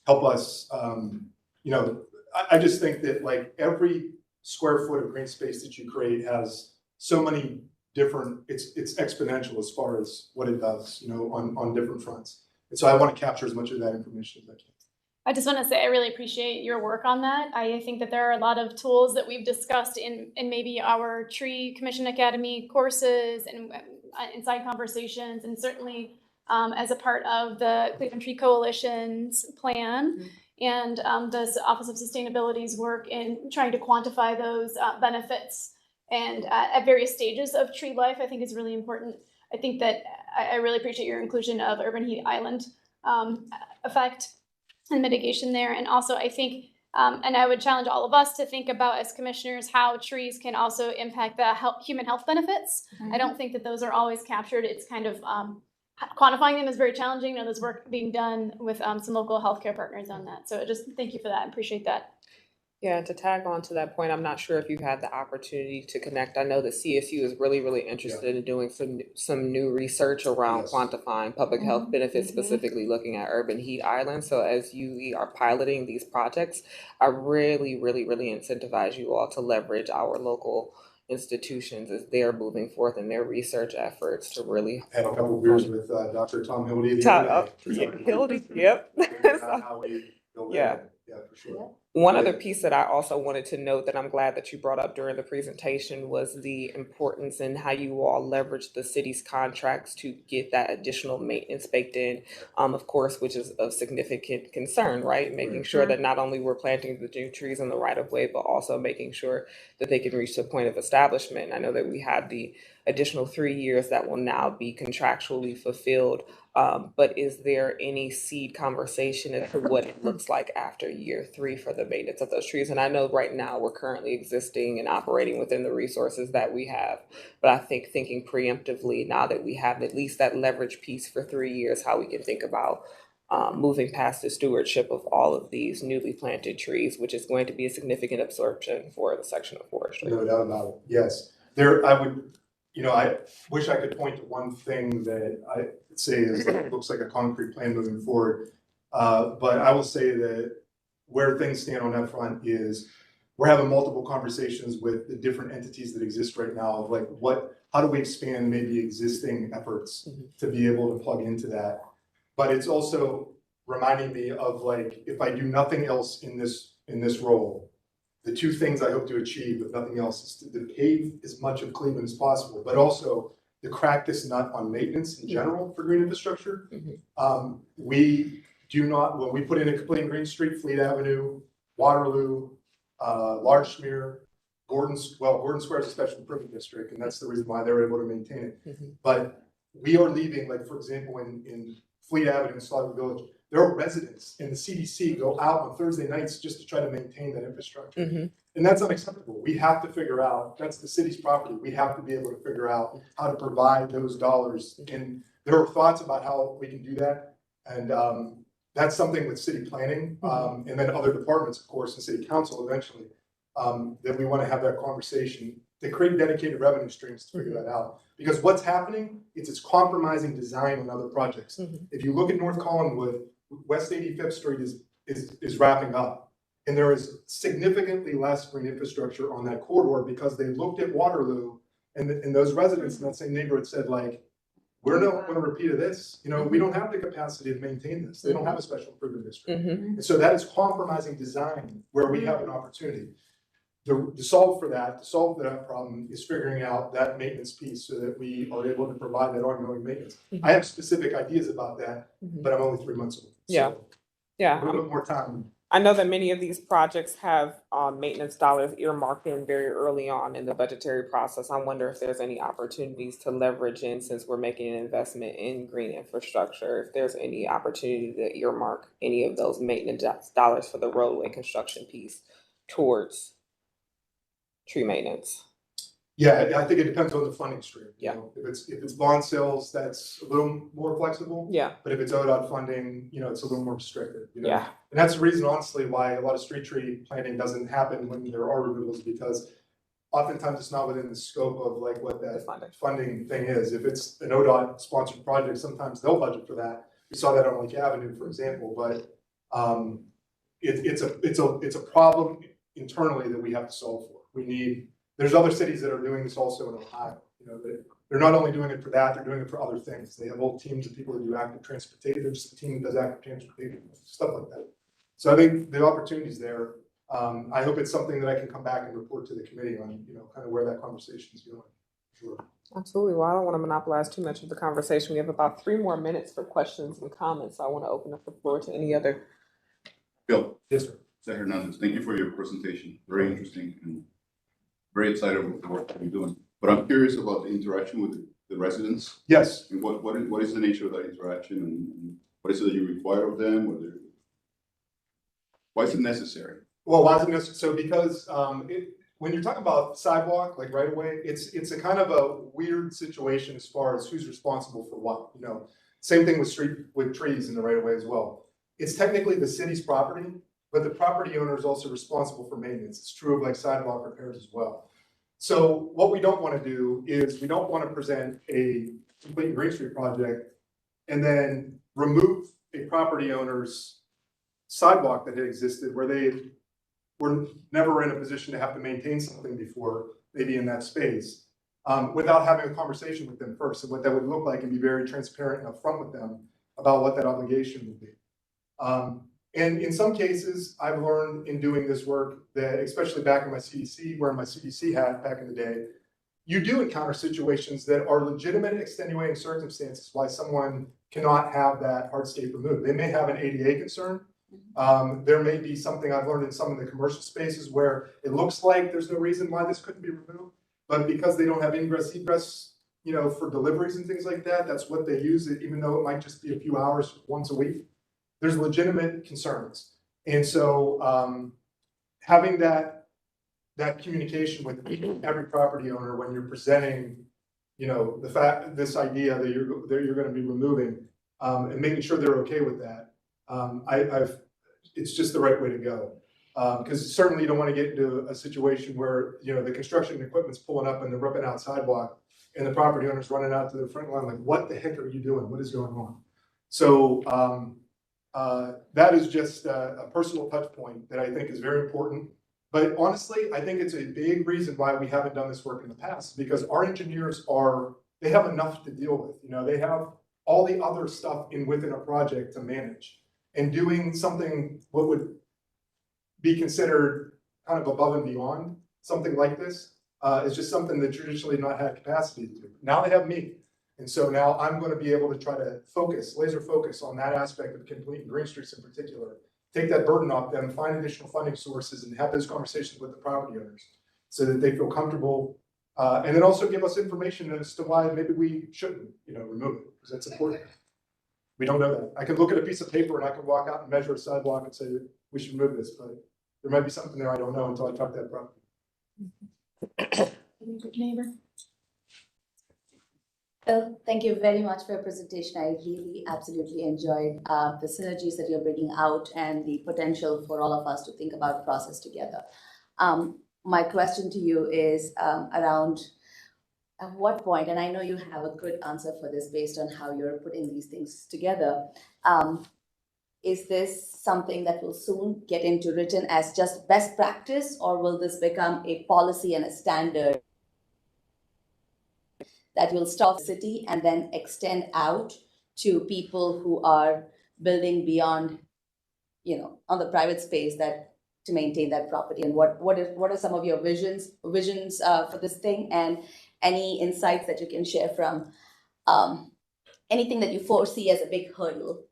help us. I just think that like every square foot of green space that you create has so many different, it's exponential as far as what it does, on different fronts. And so I want to capture as much of that information as I can. I just want to say I really appreciate your work on that. I think that there are a lot of tools that we've discussed in maybe our Tree Commission Academy courses and inside conversations, and certainly as a part of the Cleveland Tree Coalition's plan and the Office of Sustainability's work in trying to quantify those benefits and at various stages of tree life, I think is really important. I think that I really appreciate your inclusion of urban heat island effect and mitigation there. And also I think, and I would challenge all of us to think about as commissioners how trees can also impact the human health benefits. I don't think that those are always captured. It's kind of quantifying them is very challenging. There's work being done with some local healthcare partners on that. So just thank you for that. I appreciate that. Yeah, and to tag on to that point, I'm not sure if you've had the opportunity to connect. I know the CSU is really, really interested in doing some new research around Yes. quantifying public health benefits, specifically looking at urban heat islands. So as you are piloting these projects, I really, really, really incentivize you all to leverage our local institutions as they're moving forth in their research efforts to really Had a couple of beers with Dr. Tom Hildy the other day. Hildy, yep. Figuring out how we build that. Yeah. Yeah, for sure. One other piece that I also wanted to note that I'm glad that you brought up during the presentation was the importance in how you all leverage the city's contracts to get that additional maintenance baked in, of course, which is of significant concern, right? Making sure that not only we're planting the new trees in the right of way, but also making sure that they can reach the point of establishment. I know that we have the additional 3 years that will now be contractually fulfilled. But is there any seed conversation as to what it looks like after year 3 for the maintenance of those trees? And I know right now we're currently existing and operating within the resources that we have. But I think thinking preemptively now that we have at least that leverage piece for 3 years, how we can think about moving past the stewardship of all of these newly planted trees, which is going to be a significant absorption for the section of forestry. No doubt about it. Yes. I wish I could point to one thing that I could say is looks like a concrete plan moving forward. But I will say that where things stand on that front is we're having multiple conversations with the different entities that exist right now of like how do we expand maybe existing efforts to be able to plug into that. But it's also reminding me of like if I do nothing else in this role, the two things I hope to achieve, if nothing else, is to pave as much of Cleveland as possible, but also to crack this nut on maintenance in general for green infrastructure. We do not, when we put in a complete Green Street, Fleet Avenue, Waterloo, Larchmere, Gordon Square is a special improvement district, and that's the reason why they're able to maintain it. But we are leaving, like for example, in Fleet Avenue in Slaughter Village, there are residents and the CDC go out on Thursday nights just to try to maintain that infrastructure. And that's unacceptable. We have to figure out, that's the city's property. We have to be able to figure out how to provide those dollars. And there are thoughts about how we can do that. And that's something with city planning and then other departments, of course, and city council eventually, that we want to have that conversation to create dedicated revenue streams to figure that out. Because what's happening, it's compromising design on other projects. If you look at North Collinwood, West 85th Street is wrapping up. And there is significantly less green infrastructure on that corridor because they looked at Waterloo and those residents in that same neighborhood said like, we're not going to repeat of this. We don't have the capacity to maintain this. They don't have a special improvement district. And so that is compromising design where we have an opportunity. to solve for that, to solve that problem is figuring out that maintenance piece so that we are able to provide that ongoing maintenance. I have specific ideas about that, but I'm only 3 months old. Yeah. So Yeah, a little bit more time. I know that many of these projects have maintenance dollars earmarked in very early on in the budgetary process. I wonder if there's any opportunities to leverage in, since we're making an investment in green infrastructure, if there's any opportunity to earmark any of those maintenance dollars for the roadway construction piece towards tree maintenance. Yeah, I think it depends on the funding stream. You Yeah. know, if it's bond sales, that's a little more flexible. Yeah, But if it's ODOT funding, you know, it's a little more restricted. You know? yeah, And that's the reason, honestly, why a lot of street tree planting doesn't happen when there are removals, because oftentimes it's not within the scope of like what the that funding. funding thing is. If it's an ODOT sponsored project, sometimes they'll budget for that. We saw that on Lake Avenue, for example, but it's a problem internally that we have to solve for. There's other cities that are doing this also in Ohio. You know, they're not only doing it for that, they're doing it for other things. They have whole teams of people that do active transportation. There's a team that does active transportation, stuff like that. So I think the opportunity's there. I hope it's something that I can come back and report to the committee on, you know, kind of where that conversation is going. Sure. Absolutely. Well, I don't want to monopolize too much of the conversation. We have about 3 more minutes for questions and comments. So I want to open up the floor to any other. Bill, Yes, sir. Zach Hernandez, thank you for your presentation. Very interesting and very excited about the work that you're doing. But I'm curious about the interaction with the residents. Yes. And what is the nature of that interaction, and what is it that you require of them? Why is it necessary? Well, why is it necessary? So because when you're talking about sidewalk, like right away, it's a kind of a weird situation as far as who's responsible for what. You know, same thing with trees in the right of way as well. It's technically the city's property, but the property owner is also responsible for maintenance. It's true of like sidewalk repairs as well. So what we don't want to do is we don't want to present a complete Green Street project and then remove a property owner's sidewalk that had existed where they were never in a position to have to maintain something before, maybe in that space, without having a conversation with them first, and what that would look like, and be very transparent and upfront with them about what that obligation would be. And in some cases, I've learned in doing this work that, especially back in my CDC, wearing my CDC hat back in the day, you do encounter situations that are legitimate extenuating circumstances why someone cannot have that hardscape removed. They may have an ADA concern. There may be something I've learned in some of the commercial spaces where it looks like there's no reason why this couldn't be removed, but because they don't have ingress, egress, you know, for deliveries and things like that, that's what they use, even though it might just be a few hours once a week. There's legitimate concerns. And so having that communication with every property owner when you're presenting, you know, this idea that you're going to be removing, and making sure they're okay with that, it's just the right way to go. Because certainly you don't want to get into a situation where, you know, the construction equipment's pulling up and they're ripping out sidewalk and the property owner's running out to the front line like, what the heck are you doing? What is going on? So that is just a personal touch point that I think is very important. But honestly, I think it's a big reason why we haven't done this work in the past, because our engineers they have enough to deal with. You know, they have all the other stuff within a project to manage. And doing something what would be considered kind of above and beyond something like this is just something that traditionally not had capacity to do. Now they have me. And so now I'm going to be able to try to laser focus on that aspect of completing Green Streets in particular, take that burden off them, find additional funding sources, and have those conversations with the property owners so that they feel comfortable. And then also give us information as to why maybe we shouldn't, you know, remove it, because that's important. We don't know that. I can look at a piece of paper and I can walk out and measure a sidewalk and say we should remove this, but there might be something there I don't know until I talk to that property. Neighbor. Well, thank you very much for your presentation. I really absolutely enjoyed the synergies that you're bringing out and the potential for all of us to think about the process together. My question to you is around at what point, and I know you have a good answer for this based on how you're putting these things together, is this something that will soon get into written as just best practice, or will this become a policy and a standard that will stop the city and then extend out to people who are building beyond, you know, on the private space that to maintain that property, and what are some of your visions for this thing, and any insights that you can share from anything that you foresee as a big hurdle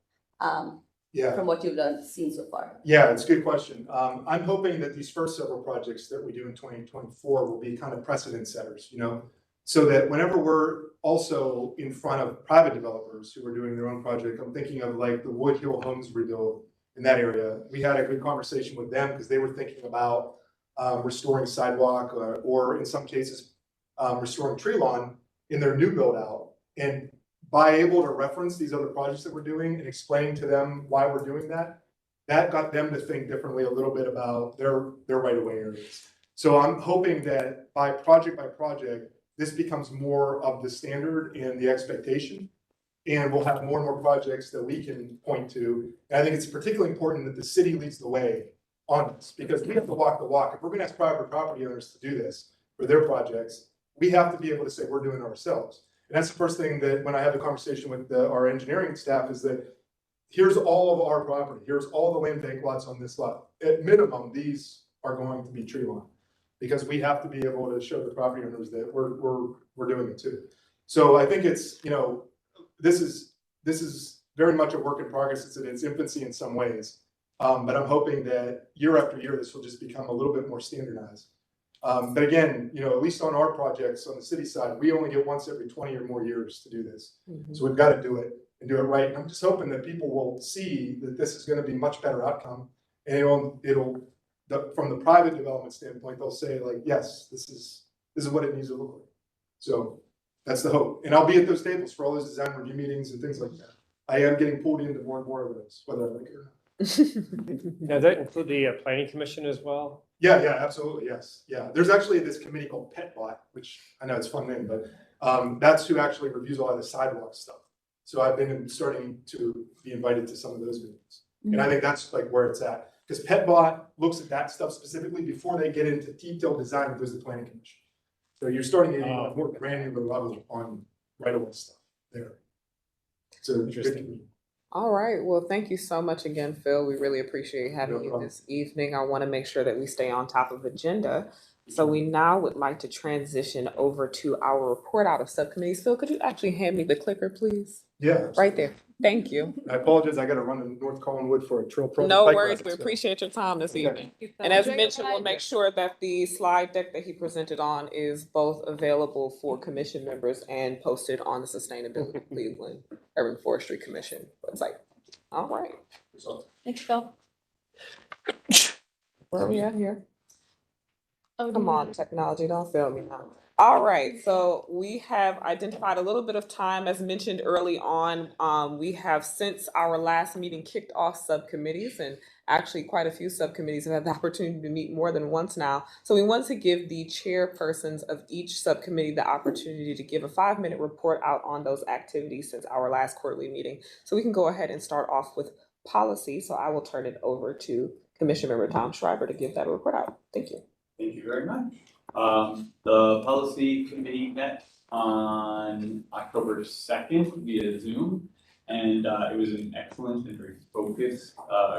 Yeah. from what you've seen so far? Yeah, it's a good question. I'm hoping that these first several projects that we do in 2024 will be kind of precedent setters, so that whenever we're also in front of private developers who are doing their own project, I'm thinking of like the Wood Hill Homes rebuild in that area. We had a good conversation with them because they were thinking about restoring sidewalk or in some cases, restoring tree lawn in their new build out. And by able to reference these other projects that we're doing and explain to them why we're doing that, that got them to think differently a little bit about their right-of-way areas. So I'm hoping that by project, this becomes more of the standard and the expectation. And we'll have more and more projects that we can point to. And I think it's particularly important that the city leads the way on this, because we have to walk the walk. If we're gonna ask private property owners to do this for their projects, we have to be able to say we're doing it ourselves. And that's the first thing that when I have a conversation with our engineering staff is that here's all of our property. Here's all the land bank lots on this lot. At minimum, these are going to be tree lawn because we have to be able to show the property owners that we're doing it too. So I think it's, this is very much a work in progress. It's in its infancy in some ways. But I'm hoping that year after year, this will just become a little bit more standardized. But again, at least on our projects on the city side, we only get once every 20 or more years to do this. Mhm. So we've got to do it and do it right. And I'm just hoping that people will see that this is going to be much better outcome. And from the private development standpoint, they'll say like, yes, this is what it needs to look like. So that's the hope. And I'll be at those tables for all those design review meetings and things like that. I am getting pulled into more and more of those, whether I like it or not. Now, does that include the planning commission as well? Yeah, absolutely, yes. Yeah, there's actually this committee called PetBot, which I know it's a fun name, but that's who actually reviews a lot of the sidewalk stuff. So I've been starting to be invited to some of those meetings. And I think that's like where it's at. Because PetBot looks at that stuff specifically before they get into detailed design and goes to the planning commission. So you're starting to get a more granular level on right-of-way stuff there. So Interesting. All right. Well, thank you so much again, Phil. We really appreciate having No you problem. this evening. I want to make sure that we stay on top of agenda. So we now would like to transition over to our report out of subcommittees. Phil, could you actually hand me the clicker, please? Yeah. Right there. Thank you. I apologize. I got to run to North Collinwood for a trail pro. No bike worries. ride, We so. appreciate your time this Okay. evening. And as mentioned, we'll make sure that the slide deck that he presented on is both available for commission members and posted on the Sustainability Cleveland Urban Forestry Commission website. All right. Thanks, Phil. Where are we at here? Oh, Come on, technology, don't fail me now. All right, so we have identified a little bit of time, as mentioned early on. We have, since our last meeting, kicked off subcommittees, and actually quite a few subcommittees have had the opportunity to meet more than once now. So we want to give the chairpersons of each subcommittee the opportunity to give a 5-minute report out on those activities since our last quarterly meeting. So we can go ahead and start off with policy. So I will turn it over to Commission Member Tom Schreiber to give that report out. Thank you. Thank you very much. The policy committee met on October 2nd via Zoom, and it was an excellent and very focused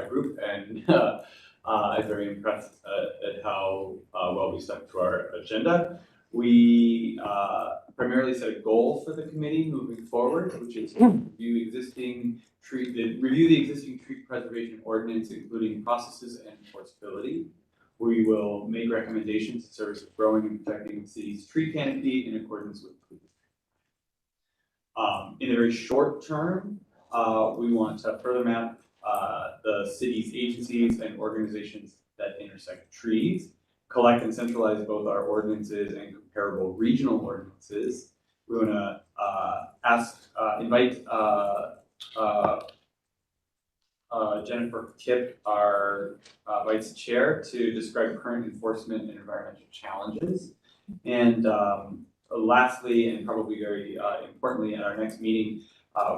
group, and I was very impressed at how well we stuck to our agenda. We primarily set a goal for the committee moving forward, which is to review the existing tree preservation ordinance, including processes and enforceability. We will make recommendations in service of growing and protecting the city's tree canopy in accordance with. In the very short term, we want to further map the city's agencies and organizations that intersect trees, collect and centralize both our ordinances and comparable regional ordinances. We want to invite Jennifer Kipp, our vice chair, to describe current enforcement and environmental challenges. And lastly, and probably very importantly, at our next meeting,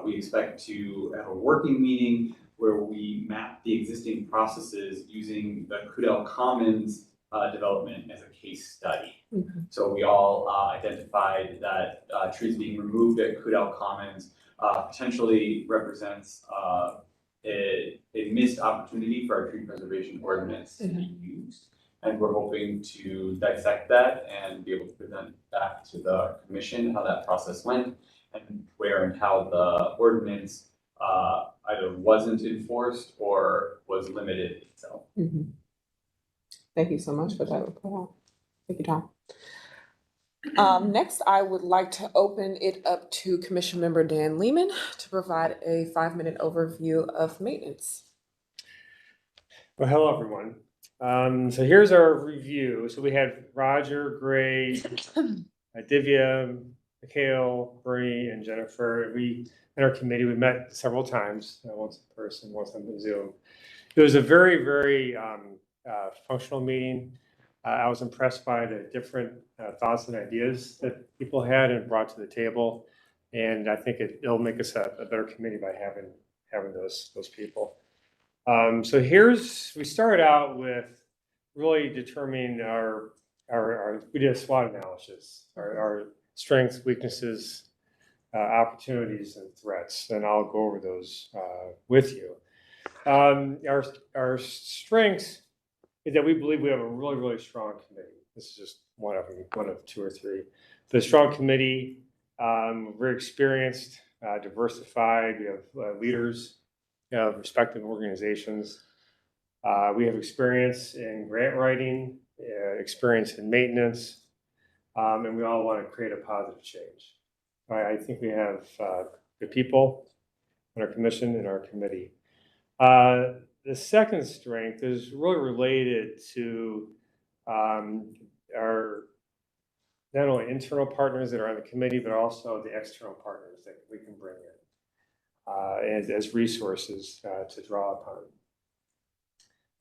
we expect to have a working meeting where we map the existing processes using the Cudell Commons development as a case study. Mm-hmm. So we all identified that trees being removed at Cudell Commons potentially represents a missed opportunity for our tree preservation ordinance to be used. And we're hoping to dissect that and be able to present back to the commission how that process went and where and how the ordinance either wasn't enforced or was limited itself. Thank you so much for that report. Thank you, Tom. Next, I would like to open it up to Commission Member Dan Lehman to provide a 5-minute overview of maintenance. Well, hello, everyone. So here's our review. So we had Roger, Gray, Divya, Mikhail, Bernie, and Jennifer. In our committee, we met several times, once in person, once on Zoom. It was a very, very functional meeting. I was impressed by the different thoughts and ideas that people had and brought to the table. And I think it'll make us a better committee by having those people. So we started out with really determining we did a SWOT analysis, our strengths, weaknesses, opportunities, and threats, and I'll go over those with you. Our strengths is that we believe we have a really, really strong committee. This is just one of them, one of two or three. The strong committee, very experienced, diversified. We have leaders of respective organizations. We have experience in grant writing, experience in maintenance, and we all want to create a positive change. I think we have good people on our commission and our committee. The second strength is really related to our not only internal partners that are on the committee, but also the external partners that we can bring in as resources to draw upon.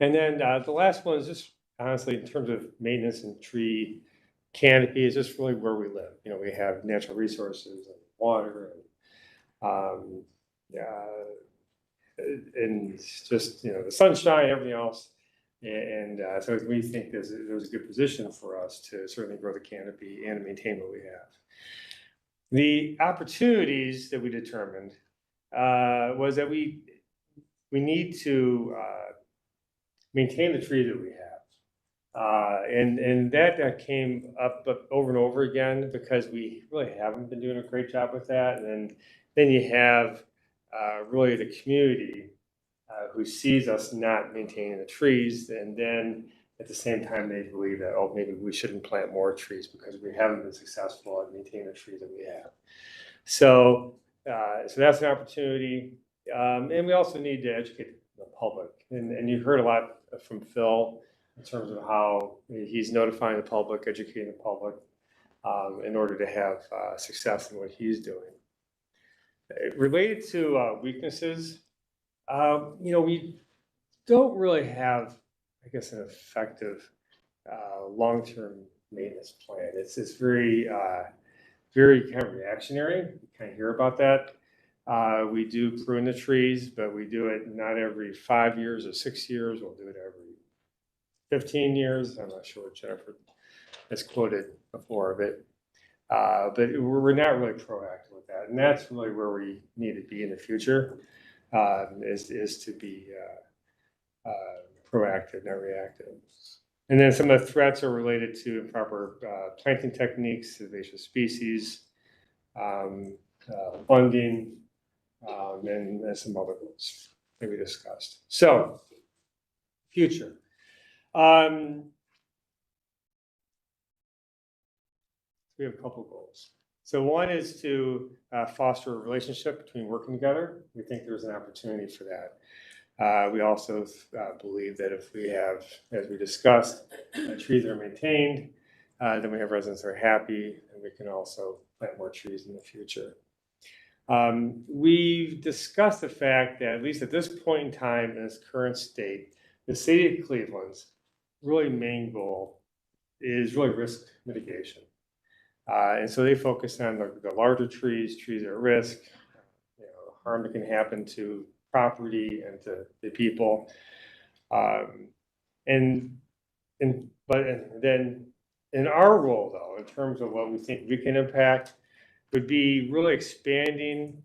And then the last one is just honestly, in terms of maintenance and tree canopy, is just really where we live. We have natural resources and water and just the sunshine, everything else. And so we think there's a good position for us to certainly grow the canopy and maintain what we have. The opportunities that we determined was that we need to maintain the trees that we have. And that came up over and over again because we really haven't been doing a great job with that. And then you have really the community who sees us not maintaining the trees, and then at the same time they believe that, oh, maybe we shouldn't plant more trees because we haven't been successful at maintaining the trees that we have. So that's an opportunity, and we also need to educate the public. And you heard a lot from Phil in terms of how he's notifying the public, educating the public, in order to have success in what he's doing. Related to weaknesses, we don't really have, I guess, an effective long-term maintenance plan. It's very, very kind of reactionary. You kind of hear about that. We do prune the trees, but we do it not every 5 years or 6 years. We'll do it every 15 years. I'm not sure what Jennifer has quoted before of it. But we're not really proactive with that. And that's really where we need to be in the future, is to be proactive, not reactive. And then some of the threats are related to improper planting techniques, invasive species, funding, and some other ones that we discussed. So, future. We have a couple of goals. So one is to foster a relationship between working together. We think there's an opportunity for that. We also believe that if we have, as we discussed, trees that are maintained, then we have residents that are happy, and we can also plant more trees in the future. We've discussed the fact that, at least at this point in time, in its current state, the city of Cleveland's really main goal is really risk mitigation. And so they focus on the larger trees at risk, harm that can happen to property and to the people. And then in our role, though, in terms of what we think we can impact, would be really expanding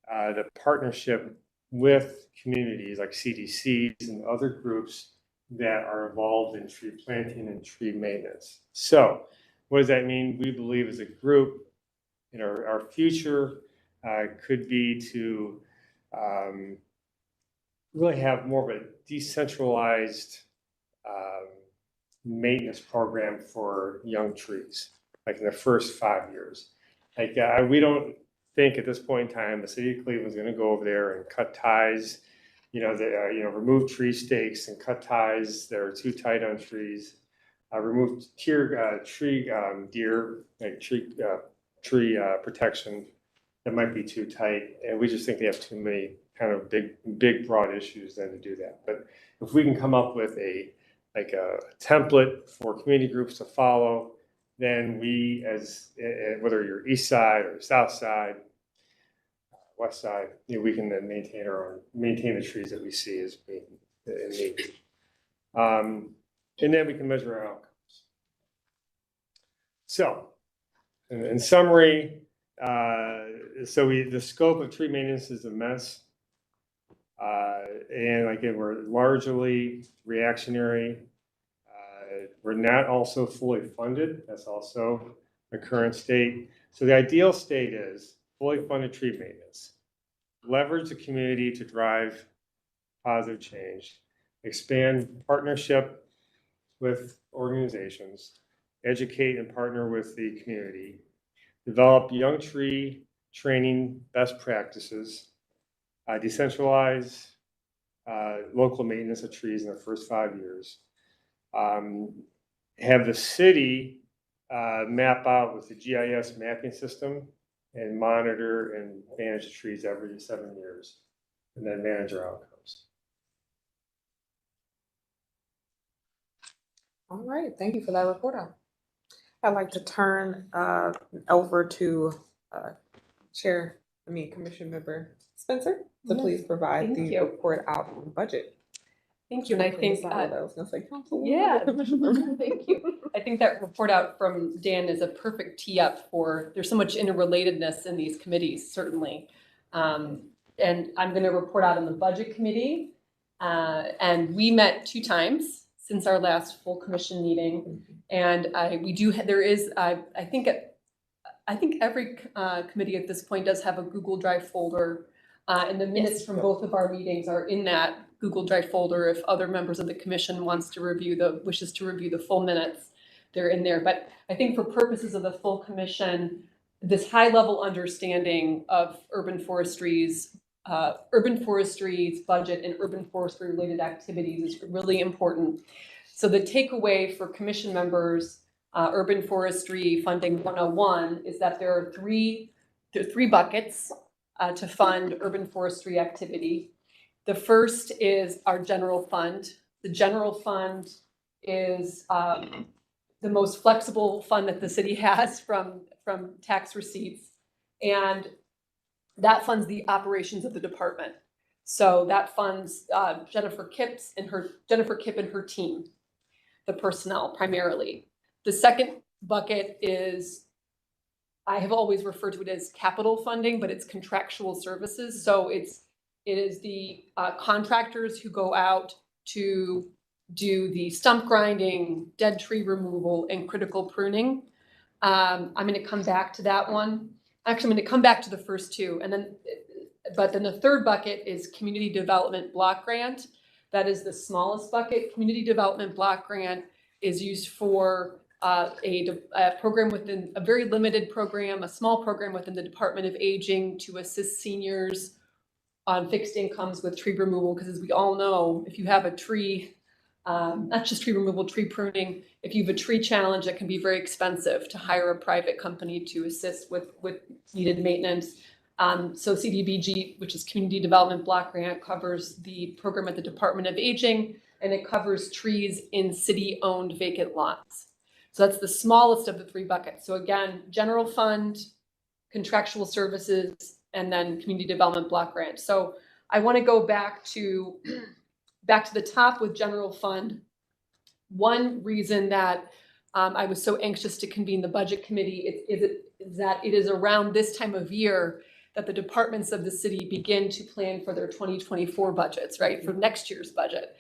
the partnership with communities like CDCs and other groups that are involved in tree planting and tree maintenance. So what does that mean? We believe as a group, our future could be to really have more of a decentralized maintenance program for young trees, like in the first 5 years. Like we don't think at this point in time the city of Cleveland is going to go over there and cut ties, remove tree stakes and cut ties that are too tight on trees, remove deer, like tree protection that might be too tight, and we just think they have too many kind of big broad issues then to do that. But if we can come up with a template for community groups to follow, then we, as whether you're east side or south side, west side, we can then maintain the trees that we see as being in need. And then we can measure our outcomes. So, in summary, the scope of tree maintenance is immense. And again, we're largely reactionary. We're not also fully funded. That's also the current state. So the ideal state is fully funded tree maintenance. Leverage the community to drive positive change. Expand partnership with organizations. Educate and partner with the community. Develop young tree training best practices. Decentralize local maintenance of trees in the first 5 years. Have the city map out with the GIS mapping system and monitor and manage the trees every 7 years, and then manage our outcomes. All right, thank you for that report out. I'd like to turn over to Commission Member Spencer to please provide thank the you. report out on the budget. Thank you, and I think, I was gonna say Councilwoman. yeah, thank you. I think that report out from Dan is a perfect tee up for, there's so much interrelatedness in these committees, certainly. And I'm gonna report out on the budget committee. And we met 2 times since our last full commission meeting. And I think every committee at this point does have a Google Drive folder. And the minutes from both of our meetings are in that Google Drive folder. If other members of the commission wishes to review the full minutes, they're in there. But I think for purposes of the full commission, this high level understanding of urban forestry's budget and urban forestry related activities is really important. So the takeaway for commission members, urban forestry funding 101, is that there are three buckets to fund urban forestry activity. The first is our general fund. The general fund is the most flexible fund that the city has from tax receipts, and that funds the operations of the department. So that funds Jennifer Kipp and her team, the personnel primarily. The second bucket is, I have always referred to it as capital funding, but it's contractual services. So it is the contractors who go out to do the stump grinding, dead tree removal, and critical pruning. I'm going to come back to that one. Actually, I'm going to come back to the first two, but then the third bucket is community development block grant. That is the smallest bucket. Community development block grant is used for a program within a very limited program, a small program within the Department of Aging to assist seniors on fixed incomes with tree removal. Because as we all know, if you have a tree, not just tree removal, tree pruning, if you have a tree challenge, that can be very expensive to hire a private company to assist with needed maintenance. So CDBG, which is Community Development Block Grant, covers the program at the Department of Aging, and it covers trees in city-owned vacant lots. So that's the smallest of the three buckets. So again, general fund, contractual services, and then community development block grant. So I want to go back to the top with general fund. One reason that I was so anxious to convene the budget committee is that it is around this time of year that the departments of the city begin to plan for their 2024 budgets, right, for next year's budget.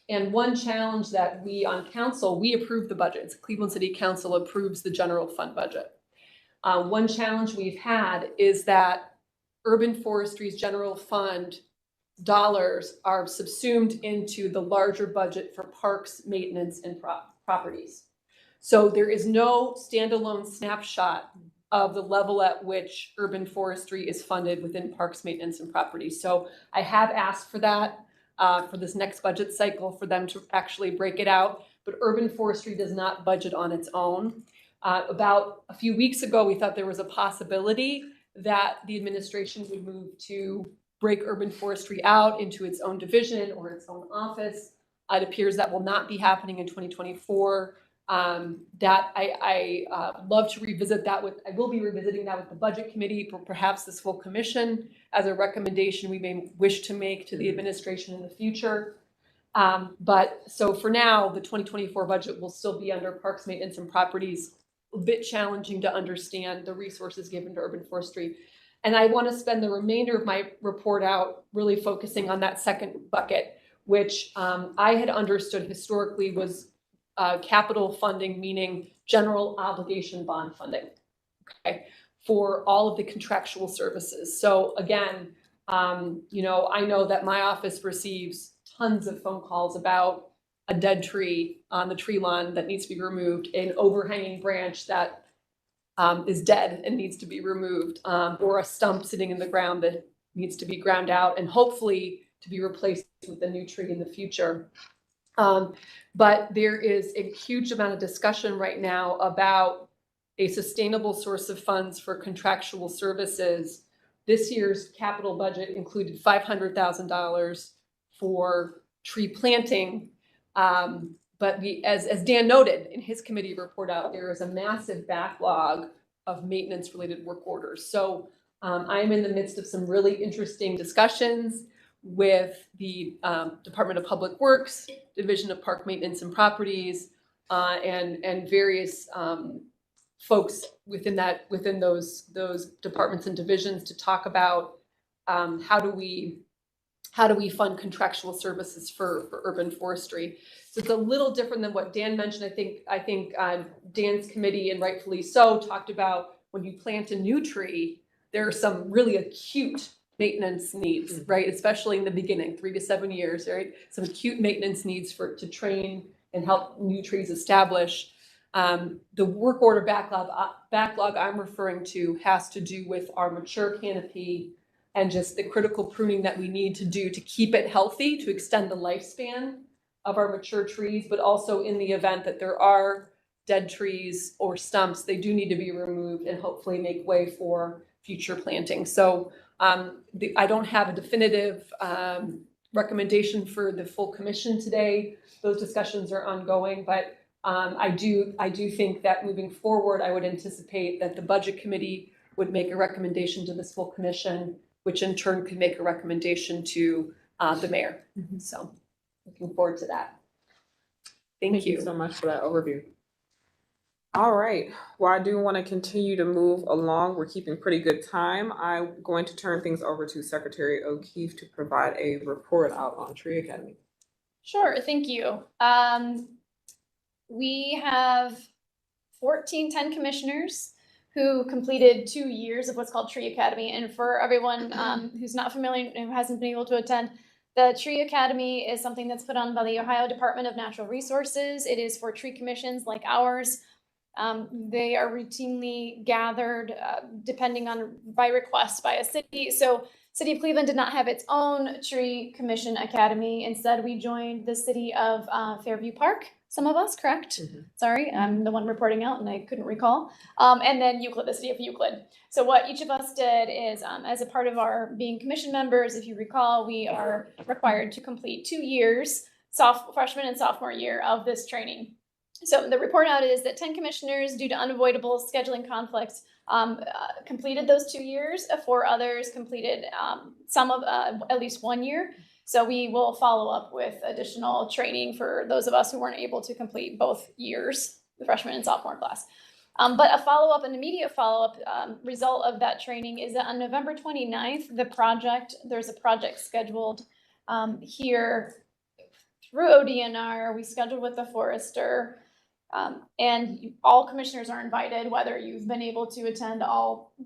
And one challenge that we on council, we approve the budgets. Cleveland City Council approves the general fund budget. One challenge we've had is that urban forestry's general fund dollars are subsumed into the larger budget for parks, maintenance, and properties. So there is no standalone snapshot of the level at which urban forestry is funded within parks, maintenance, and properties. So I have asked for that for this next budget cycle for them to actually break it out, but urban forestry does not budget on its own. About a few weeks ago, we thought there was a possibility that the administration would move to break urban forestry out into its own division or its own office. It appears that will not be happening in 2024. That I love to revisit that with, I will be revisiting that with the budget committee, for perhaps this full commission as a recommendation we may wish to make to the administration in the future. But so for now, the 2024 budget will still be under parks, maintenance, and properties. A bit challenging to understand the resources given to urban forestry. And I want to spend the remainder of my report out really focusing on that second bucket, which I had understood historically was capital funding, meaning general obligation bond funding, okay, for all of the contractual services. So again, you know, I know that my office receives tons of phone calls about a dead tree on the tree lawn that needs to be removed, an overhanging branch that is dead and needs to be removed, or a stump sitting in the ground that needs to be ground out and hopefully to be replaced with a new tree in the future. But there is a huge amount of discussion right now about a sustainable source of funds for contractual services. This year's capital budget included $500,000 for tree planting. But as Dan noted in his committee report out, there is a massive backlog of maintenance related work orders. So I'm in the midst of some really interesting discussions with the Department of Public Works, Division of Park Maintenance and Properties, and various folks within those departments and divisions to talk about how do we fund contractual services for urban forestry. So it's a little different than what Dan mentioned. I think Dan's committee, and rightfully so, talked about when you plant a new tree, there are some really acute maintenance needs, right? Especially in the beginning, 3 to 7 years, right? Some acute maintenance needs to train and help new trees establish. The work order backlog I'm referring to has to do with our mature canopy and just the critical pruning that we need to do to keep it healthy, to extend the lifespan of our mature trees, but also in the event that there are dead trees or stumps, they do need to be removed and hopefully make way for future planting. So I don't have a definitive recommendation for the full commission today. Those discussions are ongoing, but I do think that moving forward, I would anticipate that the budget committee would make a recommendation to this full commission, which in turn could make a recommendation to the mayor. So looking forward to that. Thank you so much for that overview. All right. Well, I do want to continue to move along. We're keeping pretty good time. I'm going to turn things over to Secretary O'Keefe to provide a report out on Tree Academy. Sure, thank you. We have 10 commissioners who completed 2 years of what's called Tree Academy. And for everyone who's not familiar and who hasn't been able to attend, the Tree Academy is something that's put on by the Ohio Department of Natural Resources. It is for tree commissions like ours. They are routinely gathered depending on by request by a city. So City of Cleveland did not have its own Tree Commission Academy. Instead, we joined the city of Fairview Park. Some of us, correct? Sorry, I'm the one reporting out and I couldn't recall. And then Euclid, the city of Euclid. So what each of us did is, as a part of our being commission members, if you recall, we are required to complete 2 years, freshman and sophomore year of this training. So the report out is that 10 commissioners, due to unavoidable scheduling conflicts, completed those 2 years. 4 others completed some of at least 1 year. So we will follow up with additional training for those of us who weren't able to complete both years, the freshman and sophomore class. But a follow-up, an immediate follow-up result of that training is that on November 29th, there's a project scheduled here through ODNR. We scheduled with the forester. And all commissioners are invited, whether you've been able to attend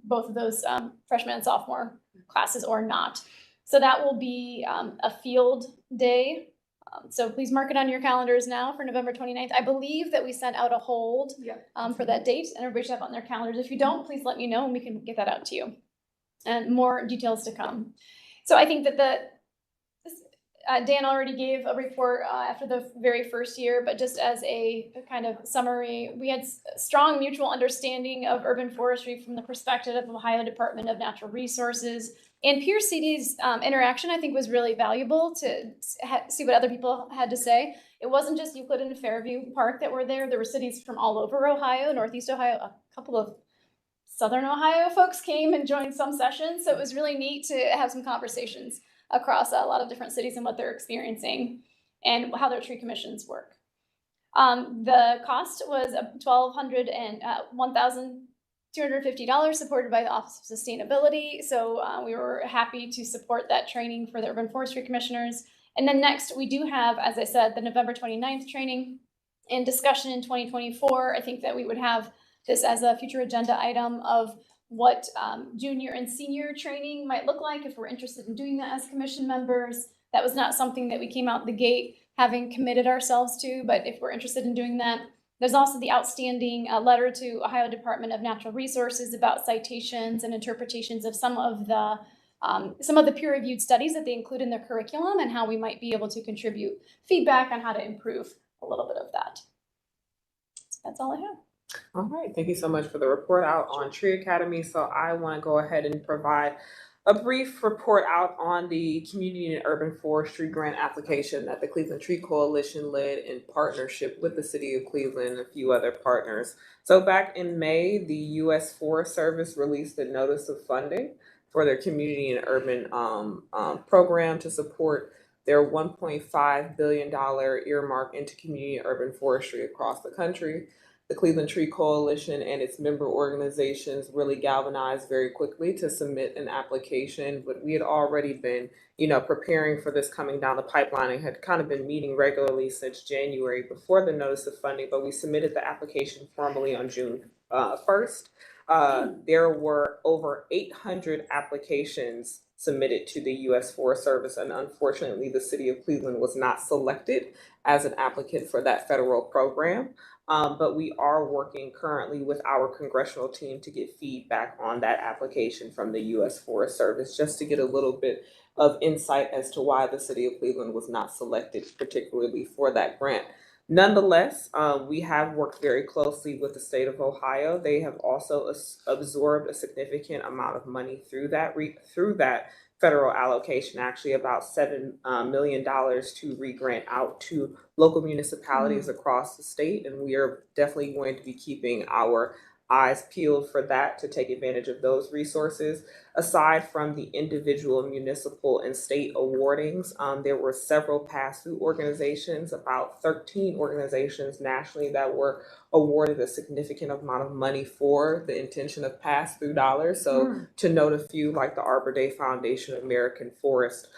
both of those freshman and sophomore classes or not. So that will be a field day. So please mark it on your calendars now for November 29th. I believe that we sent out a hold for that date, and everybody should have it on their calendars. If you don't, please let me know and we can get that out to you. And more details to come. So I think that Dan already gave a report after the very first year, but just as a kind of summary, we had strong mutual understanding of urban forestry from the perspective of Ohio Department of Natural Resources. And peer cities interaction, I think, was really valuable to see what other people had to say. It wasn't just Euclid and Fairview Park that were there. There were cities from all over Ohio, Northeast Ohio, a couple of Southern Ohio folks came and joined some sessions. So it was really neat to have some conversations across a lot of different cities and what they're experiencing and how their tree commissions work. The cost was $1,200 and $1,250 supported by the Office of Sustainability. So we were happy to support that training for the urban forestry commissioners. And then next we do have, as I said, the November 29th training and discussion in 2024. I think that we would have this as a future agenda item of what junior and senior training might look like if we're interested in doing that as commission members. That was not something that we came out the gate having committed ourselves to, but if we're interested in doing that. There's also the outstanding letter to Ohio Department of Natural Resources about citations and interpretations of some of the peer-reviewed studies that they include in their curriculum and how we might be able to contribute feedback on how to improve a little bit of that. So that's all I have. All right, thank you so much for the report out on Tree Academy. So I want to go ahead and provide a brief report out on the Community and Urban Forestry Grant application that the Cleveland Tree Coalition led in partnership with the City of Cleveland and a few other partners. So back in May, the U.S. Forest Service released a notice of funding for their Community and Urban program to support their $1.5 billion earmark into community and urban forestry across the country. The Cleveland Tree Coalition and its member organizations really galvanized very quickly to submit an application, but we had already been, preparing for this coming down the pipeline and had kind of been meeting regularly since January before the notice of funding, but we submitted the application formally on June 1st. There were over 800 applications submitted to the U.S. Forest Service, and unfortunately, the City of Cleveland was not selected as an applicant for that federal program. But we are working currently with our congressional team to get feedback on that application from the U.S. Forest Service, just to get a little bit of insight as to why the City of Cleveland was not selected particularly for that grant. Nonetheless, we have worked very closely with the state of Ohio. They have also absorbed a significant amount of money through that federal allocation, actually about $7 million to re-grant out to local municipalities across the state. And we are definitely going to be keeping our eyes peeled for that to take advantage of those resources. Aside from the individual municipal and state awardings, there were several pass-through organizations, about 13 organizations nationally that were awarded a significant amount of money for the intention of pass-through dollars. So to note a few, like the Arbor Day Foundation, American Forest,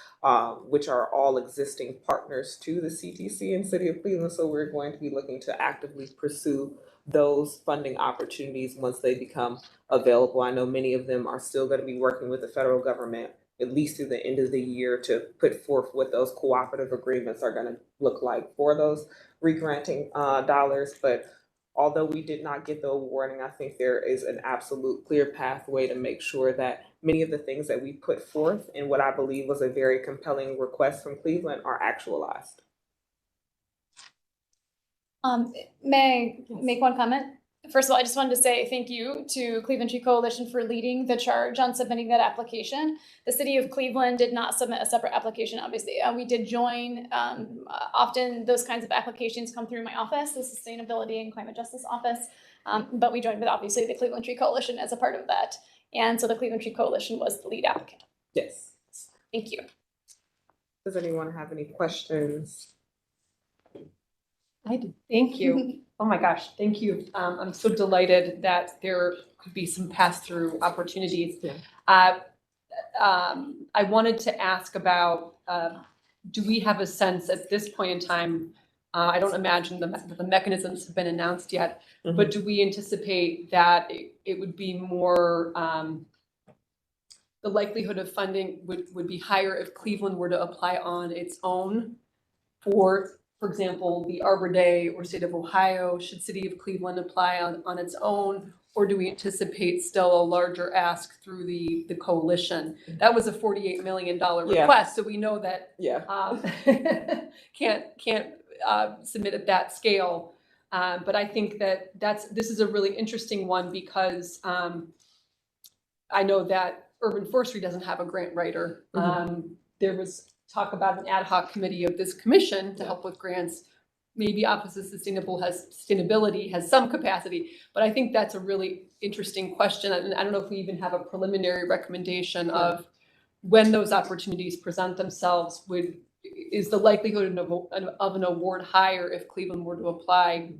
which are all existing partners to the CTC and City of Cleveland. So we're going to be looking to actively pursue those funding opportunities once they become available. I know many of them are still going to be working with the federal government at least through the end of the year to put forth what those cooperative agreements are going to look like for those re-granting dollars. But although we did not get the awarding, I think there is an absolute clear pathway to make sure that many of the things that we put forth in what I believe was a very compelling request from Cleveland are actualized. May I make one comment? First of all, I just wanted to say thank you to Cleveland Tree Coalition for leading the charge on submitting that application. The City of Cleveland did not submit a separate application, obviously. We did join. Often those kinds of applications come through my office, the Sustainability and Climate Justice Office, but we joined with obviously the Cleveland Tree Coalition as a part of that. And so the Cleveland Tree Coalition was the lead applicant. Yes. Thank you. Does anyone have any questions? I did. Thank you. Oh my gosh, thank you. I'm so delighted that there could be some pass-through opportunities. Yeah. I wanted to ask about, do we have a sense at this point in time, I don't imagine the mechanisms have been announced yet, but do we anticipate that it would be more, the likelihood of funding would be higher if Cleveland were to apply on its own for example, the Arbor Day or state of Ohio? Should City of Cleveland apply on its own? Or do we anticipate still a larger ask through the coalition? That was a $48 million Yeah. request, so we know that Yeah. can't submit at that scale. But I think that this is a really interesting one because I know that Urban Forestry doesn't have a grant writer. There was talk about an ad hoc committee of this commission to help with grants. Maybe Office of Sustainability has some capacity, but I think that's a really interesting question. And I don't know if we even have a preliminary recommendation of when those opportunities present themselves. Is the likelihood of an award higher if Cleveland were to apply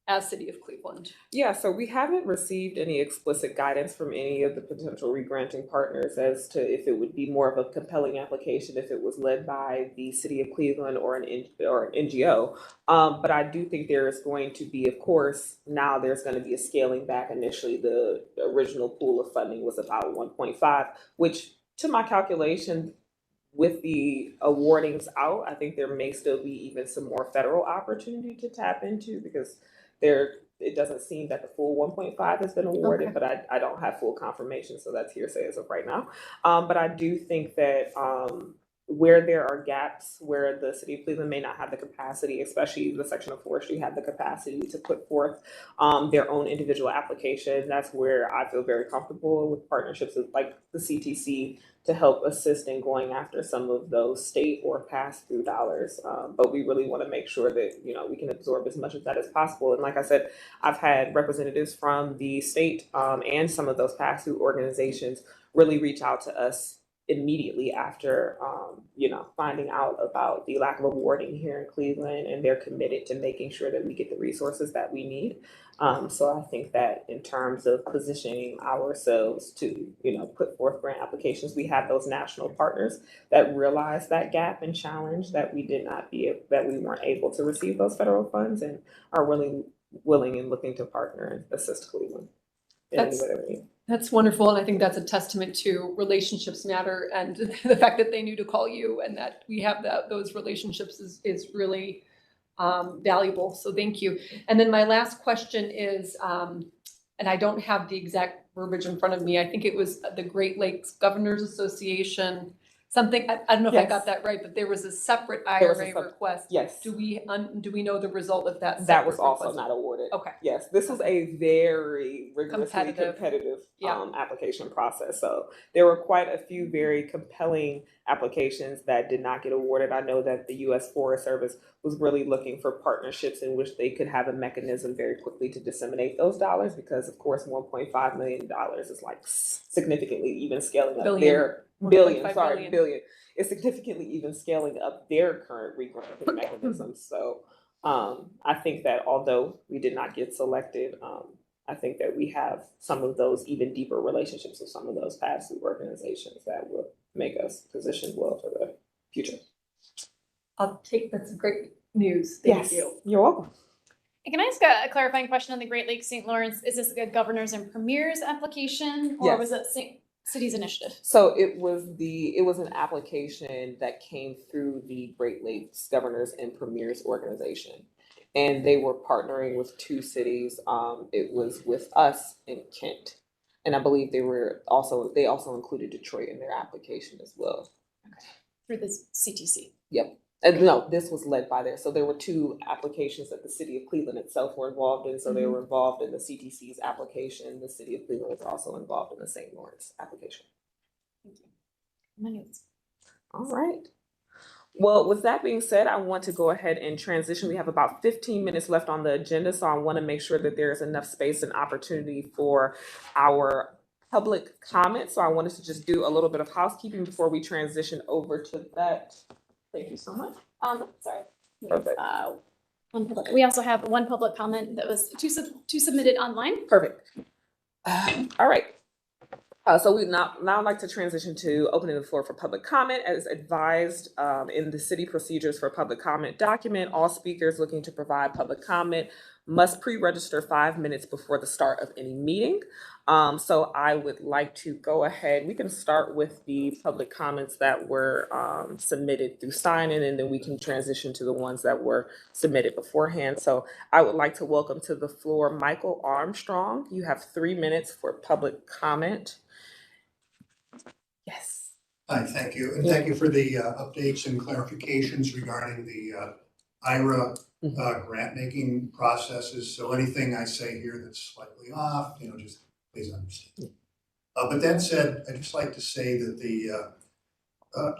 as City of Cleveland? Yeah, so we haven't received any explicit guidance from any of the potential regranting partners as to if it would be more of a compelling application if it was led by the City of Cleveland or an NGO. But I do think there is going to be, of course, now there's going to be a scaling back. Initially, the original pool of funding was about 1.5, which to my calculation, with the awardings out, I think there may still be even some more federal opportunity to tap into because it doesn't seem that the full 1.5 has been awarded, but I don't have full confirmation, so that's hearsay as of right now. But I do think that where there are gaps where the City of Cleveland may not have the capacity, especially the section of forestry have the capacity to put forth their own individual application, that's where I feel very comfortable with partnerships with like the CTC to help assist in going after some of those state or pass-through dollars. But we really want to make sure that, we can absorb as much of that as possible. And like I said, I've had representatives from the state and some of those pass-through organizations really reach out to us immediately after, finding out about the lack of awarding here in Cleveland, and they're committed to making sure that we get the resources that we need. So I think that in terms of positioning ourselves to, put forth grant applications, we have those national partners that realize that gap and challenge that we weren't able to receive those federal funds and are really willing and looking to partner and assist Cleveland in any way that we need. That's wonderful, and I think that's a testament to relationships matter, and the fact that they knew to call you and that we have those relationships is really valuable. So thank you. And then my last question is, and I don't have the exact verbiage in front of me. I think it was the Great Lakes Governors Association. Something, I don't know if I got that right, but there was a separate IRA request. Yes. Do we know the result of that? That was also not awarded. Okay. Yes, this was a very rigorously competitive application process. So there were quite a few very compelling applications that did not get awarded. I know that the U.S. Forest Service was really looking for partnerships in which they could have a mechanism very quickly to disseminate those dollars because, of course, $1.5 million is like significantly even scaling up their billion. It's significantly even scaling up their current regranting mechanisms. So I think that although we did not get selected, I think that we have some of those even deeper relationships with some of those pass-through organizations that will make us positioned well for the future. That's great news. Thank you. You're welcome. Can I ask a clarifying question on the Great Lakes St. Lawrence? Is this a Governors and Premiers application, or was it City's initiative? So it was an application that came through the Great Lakes Governors and Premiers organization, and they were partnering with two cities. It was with us in Kent, and I believe they also included Detroit in their application as well. Okay. Through the CTC. Yep. And no, this was led by there. So there were two applications that the City of Cleveland itself were involved in. So they were involved in the CTC's application. The City of Cleveland was also involved in the St. Lawrence application. Thank you. My notes. All right. Well, with that being said, I want to go ahead and transition. We have about 15 minutes left on the agenda, so I want to make sure that there is enough space and opportunity for our public comment. So I wanted to just do a little bit of housekeeping before we transition over to that. Thank you so much. Sorry. Perfect. We also have one public comment that was two submitted online. Perfect. All right. So we now like to transition to opening the floor for public comment. As advised in the city procedures for public comment document, all speakers looking to provide public comment must pre-register 5 minutes before the start of any meeting. So I would like to go ahead. We can start with the public comments that were submitted through sign-in, and then we can transition to the ones that were submitted beforehand. So I would like to welcome to the floor Michael Armstrong. You have 3 minutes for public comment. Yes. Hi, thank you. And thank you for the updates and clarifications regarding the IRA grant-making processes. So anything I say here that's slightly off, just please understand. But that said, I'd just like to say that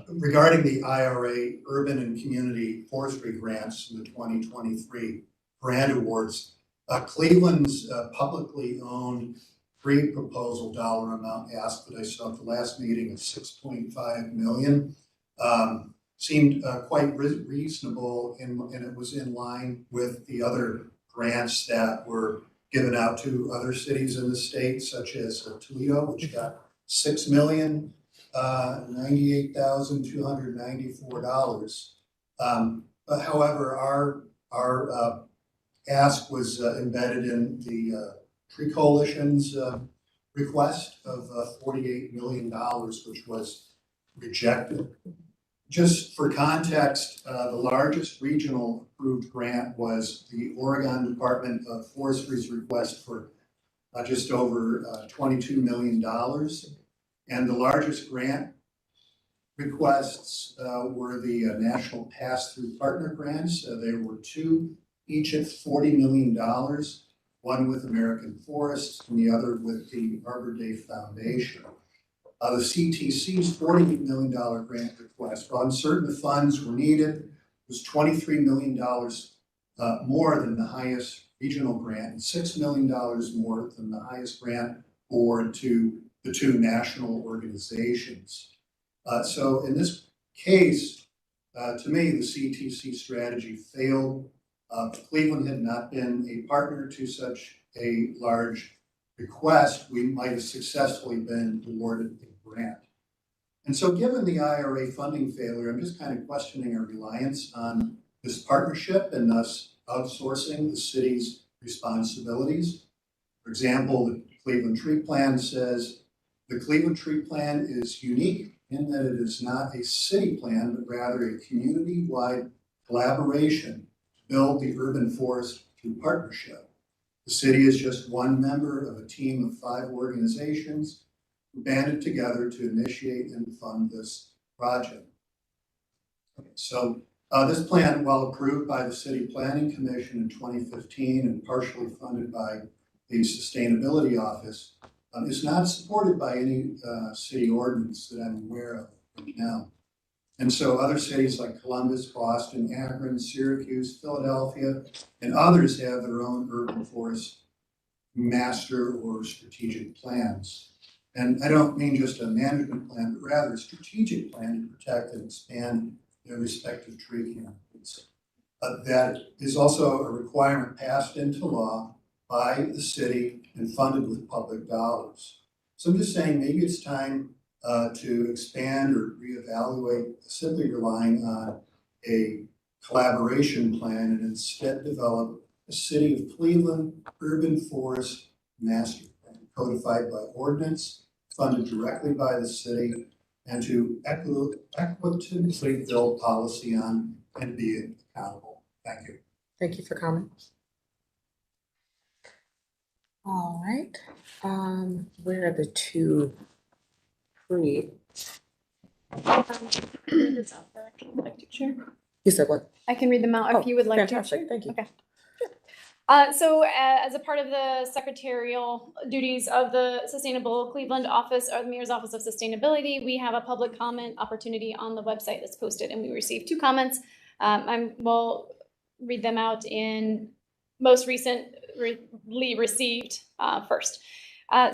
regarding the IRA Urban and Community Forestry Grants in the 2023 grant awards, Cleveland's publicly owned pre-proposal dollar amount asked that I saw at the last meeting of 6.5 million seemed quite reasonable, and it was in line with the other grants that were given out to other cities in the state, such as Toledo, which got $6,098,294. But however, our ask was embedded in the Tree Coalition's request of $48 million, which was rejected. Just for context, the largest regional approved grant was the Oregon Department of Forestry's request for just over $22 million. And the largest grant requests were the National Pass-Through Partner Grants. There were two, each at $40 million. One with American Forests and the other with the Arbor Day Foundation. The CTC's $40 million grant request, while uncertain funds were needed, was $23 million more than the highest regional grant and $6 million more than the highest grant award to the two national organizations. So in this case, to me, the CTC strategy failed. Cleveland had not been a partner to such a large request, we might have successfully been awarded the grant. And so given the IRA funding failure, I'm just kind of questioning our reliance on this partnership and thus outsourcing the city's responsibilities. For example, the Cleveland Tree Plan says, the Cleveland Tree Plan is unique in that it is not a city plan, but rather a community-wide collaboration build the urban forest through partnership. The city is just one member of a team of 5 organizations who banded together to initiate and fund this project. Okay, so this plan, while approved by the City Planning Commission in 2015 and partially funded by the Sustainability Office, is not supported by any city ordinance that I'm aware of right now. And so other cities like Columbus, Boston, Akron, Syracuse, Philadelphia, and others have their own urban forest master or strategic plans. And I don't mean just a management plan, but rather a strategic plan to protect and expand their respective tree canopies. That is also a requirement passed into law by the city and funded with public dollars. So I'm just saying maybe it's time to expand or reevaluate simply relying on a collaboration plan and instead develop a City of Cleveland urban forest master plan codified by ordinance, funded directly by the city, and to equitably build policy on and be accountable. Thank you. Thank you for comments. All right. Where are the two free? It's out there. If you'd like to share. You said what? I can read them out if you would like Fantastic. to. Thank you. Okay. So as a part of the secretarial duties of the Sustainable Cleveland Office or the Mayor's Office of Sustainability, we have a public comment opportunity on the website that's posted, and we received 2 comments. We'll read them out in most recently received first.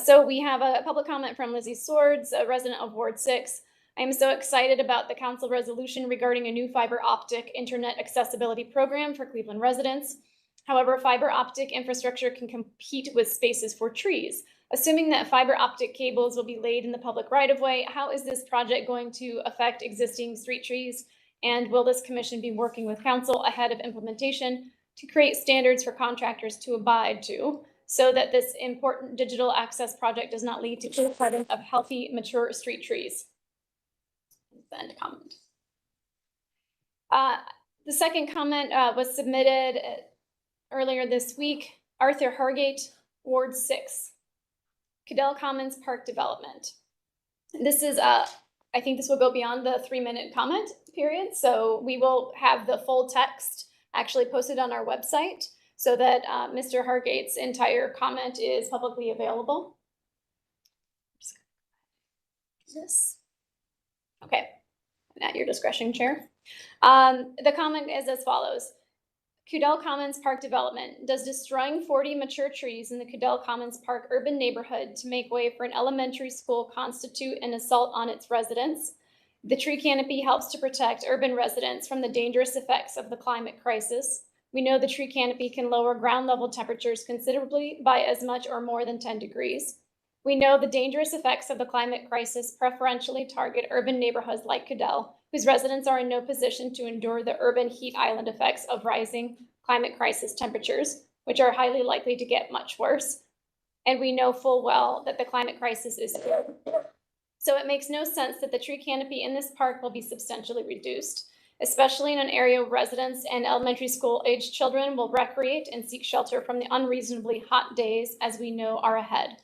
So we have a public comment from Lizzie Swords, a resident of Ward 6. I am so excited about the council resolution regarding a new fiber optic internet accessibility program for Cleveland residents. However, fiber optic infrastructure can compete with spaces for trees. Assuming that fiber optic cables will be laid in the public right-of-way, how is this project going to affect existing street trees? And will this commission be working with council ahead of implementation to create standards for contractors to abide to, so that this important digital access project does not lead to cutting of healthy, mature street trees? End comment. The second comment was submitted earlier this week. Arthur Hargate, Ward 6, Cadell Commons Park Development. This is, I think this will go beyond the 3-minute comment period, so we will have the full text actually posted on our website so that Mr. Hargate's entire comment is publicly available. Yes. Okay, at your discretion, Chair. The comment is as follows. Cadell Commons Park Development. Does destroying 40 mature trees in the Cadell Commons Park urban neighborhood to make way for an elementary school constitute an assault on its residents? The tree canopy helps to protect urban residents from the dangerous effects of the climate crisis. We know the tree canopy can lower ground level temperatures considerably by as much or more than 10 degrees. We know the dangerous effects of the climate crisis preferentially target urban neighborhoods like Cadell, whose residents are in no position to endure the urban heat island effects of rising climate crisis temperatures, which are highly likely to get much worse. And we know full well that the climate crisis is here. So it makes no sense that the tree canopy in this park will be substantially reduced, especially in an area where residents and elementary school aged children will recreate and seek shelter from the unreasonably hot days as we know are ahead.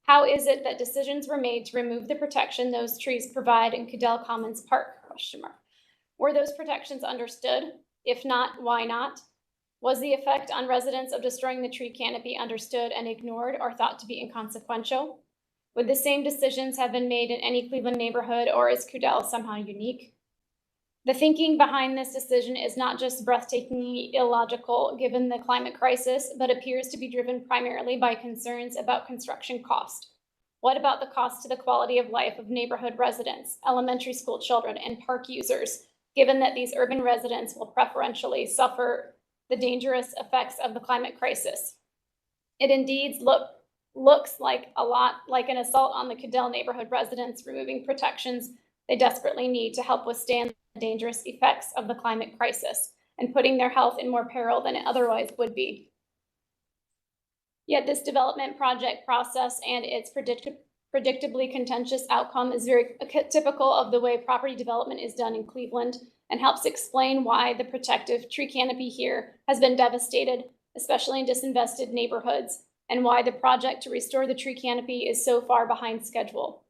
How is it that decisions were made to remove the protection those trees provide in Cadell Commons Park? ? Were those protections understood? If not, why not? Was the effect on residents of destroying the tree canopy understood and ignored or thought to be inconsequential? Would the same decisions have been made in any Cleveland neighborhood, or is Cadell somehow unique? The thinking behind this decision is not just breathtakingly illogical given the climate crisis, but appears to be driven primarily by concerns about construction cost. What about the cost to the quality of life of neighborhood residents, elementary school children, and park users, given that these urban residents will preferentially suffer the dangerous effects of the climate crisis? It indeed looks like a lot like an assault on the Cadell neighborhood residents, removing protections they desperately need to help withstand the dangerous effects of the climate crisis and putting their health in more peril than it otherwise would be. Yet this development project process and its predictably contentious outcome is very typical of the way property development is done in Cleveland and helps explain why the protective tree canopy here has been devastated, especially in disinvested neighborhoods, and why the project to restore the tree canopy is so far behind schedule.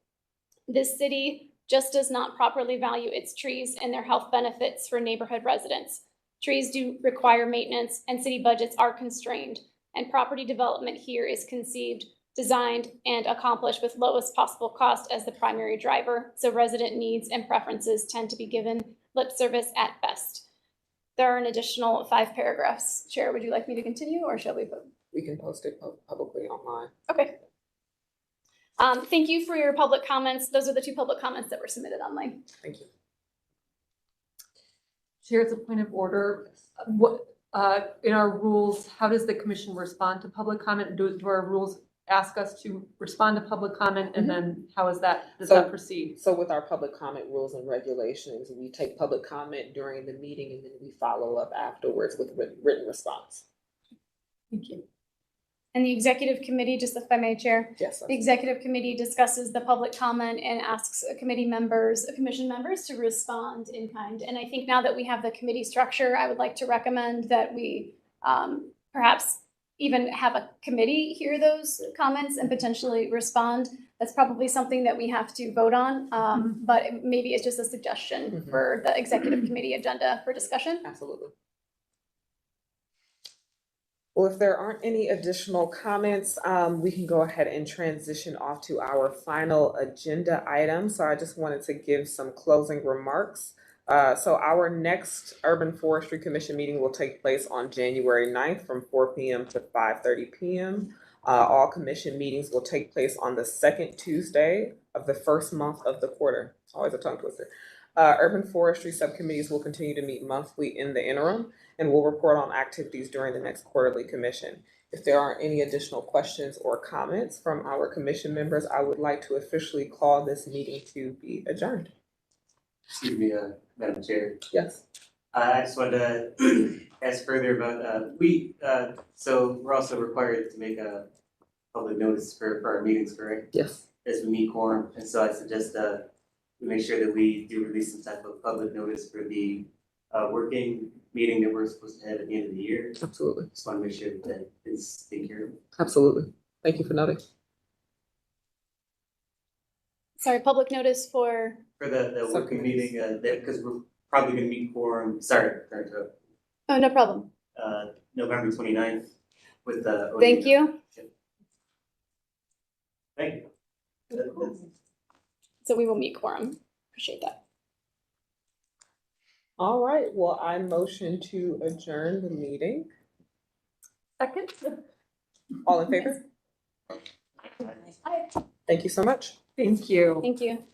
This city just does not properly value its trees and their health benefits for neighborhood residents. Trees do require maintenance and city budgets are constrained, and property development here is conceived, designed, and accomplished with lowest possible cost as the primary driver, so resident needs and preferences tend to be given lip service at best. There are an additional 5 paragraphs. Chair, would you like me to continue, or shall we vote? We can post it publicly online. Okay. Thank you for your public comments. Those are the 2 public comments that were submitted online. Thank you. Chair, it's a point of order. What, in our rules, how does the commission respond to public comment? Do our rules ask us to respond to public comment, and then how is that, does that proceed? So with our public comment rules and regulations, we take public comment during the meeting and then we follow up afterwards with written response. Thank you. And the executive committee, just if I may, Chair. Yes. The executive committee discusses the public comment and asks commission members to respond in kind. And I think now that we have the committee structure, I would like to recommend that we perhaps even have a committee hear those comments and potentially respond. That's probably something that we have to vote on, but maybe it's just a suggestion for the executive committee agenda for discussion. Absolutely. Well, if there aren't any additional comments, we can go ahead and transition off to our final agenda item. So I just wanted to give some closing remarks. So our next Urban Forestry Commission meeting will take place on January 9th from 4 p.m. to 5:30 p.m. All commission meetings will take place on the second Tuesday of the first month of the quarter. It's always a tongue twister. Urban forestry subcommittees will continue to meet monthly in the interim and will report on activities during the next quarterly commission. If there aren't any additional questions or comments from our commission members, I would like to officially call this meeting to be adjourned. Excuse me, Madam Chair. Yes. I just wanted to ask further about, so we're also required to make a public notice for our meetings, correct? Yes. As we meet quorum, and so I suggest, we make sure that we do release some type of public notice for the, working meeting that we're supposed to have at the end of the year. Absolutely. Just want to make sure that is taken care of. Absolutely. Thank you for noting. Sorry, public notice for, For the working meeting, because we're probably gonna meet quorum, sorry, oh, no problem. November 29th with the. Thank you. Thank you. So we will meet quorum. Appreciate that. All right. Well, I motion to adjourn the meeting. Second. All in favor? Thank you so much. Thank you. Thank you.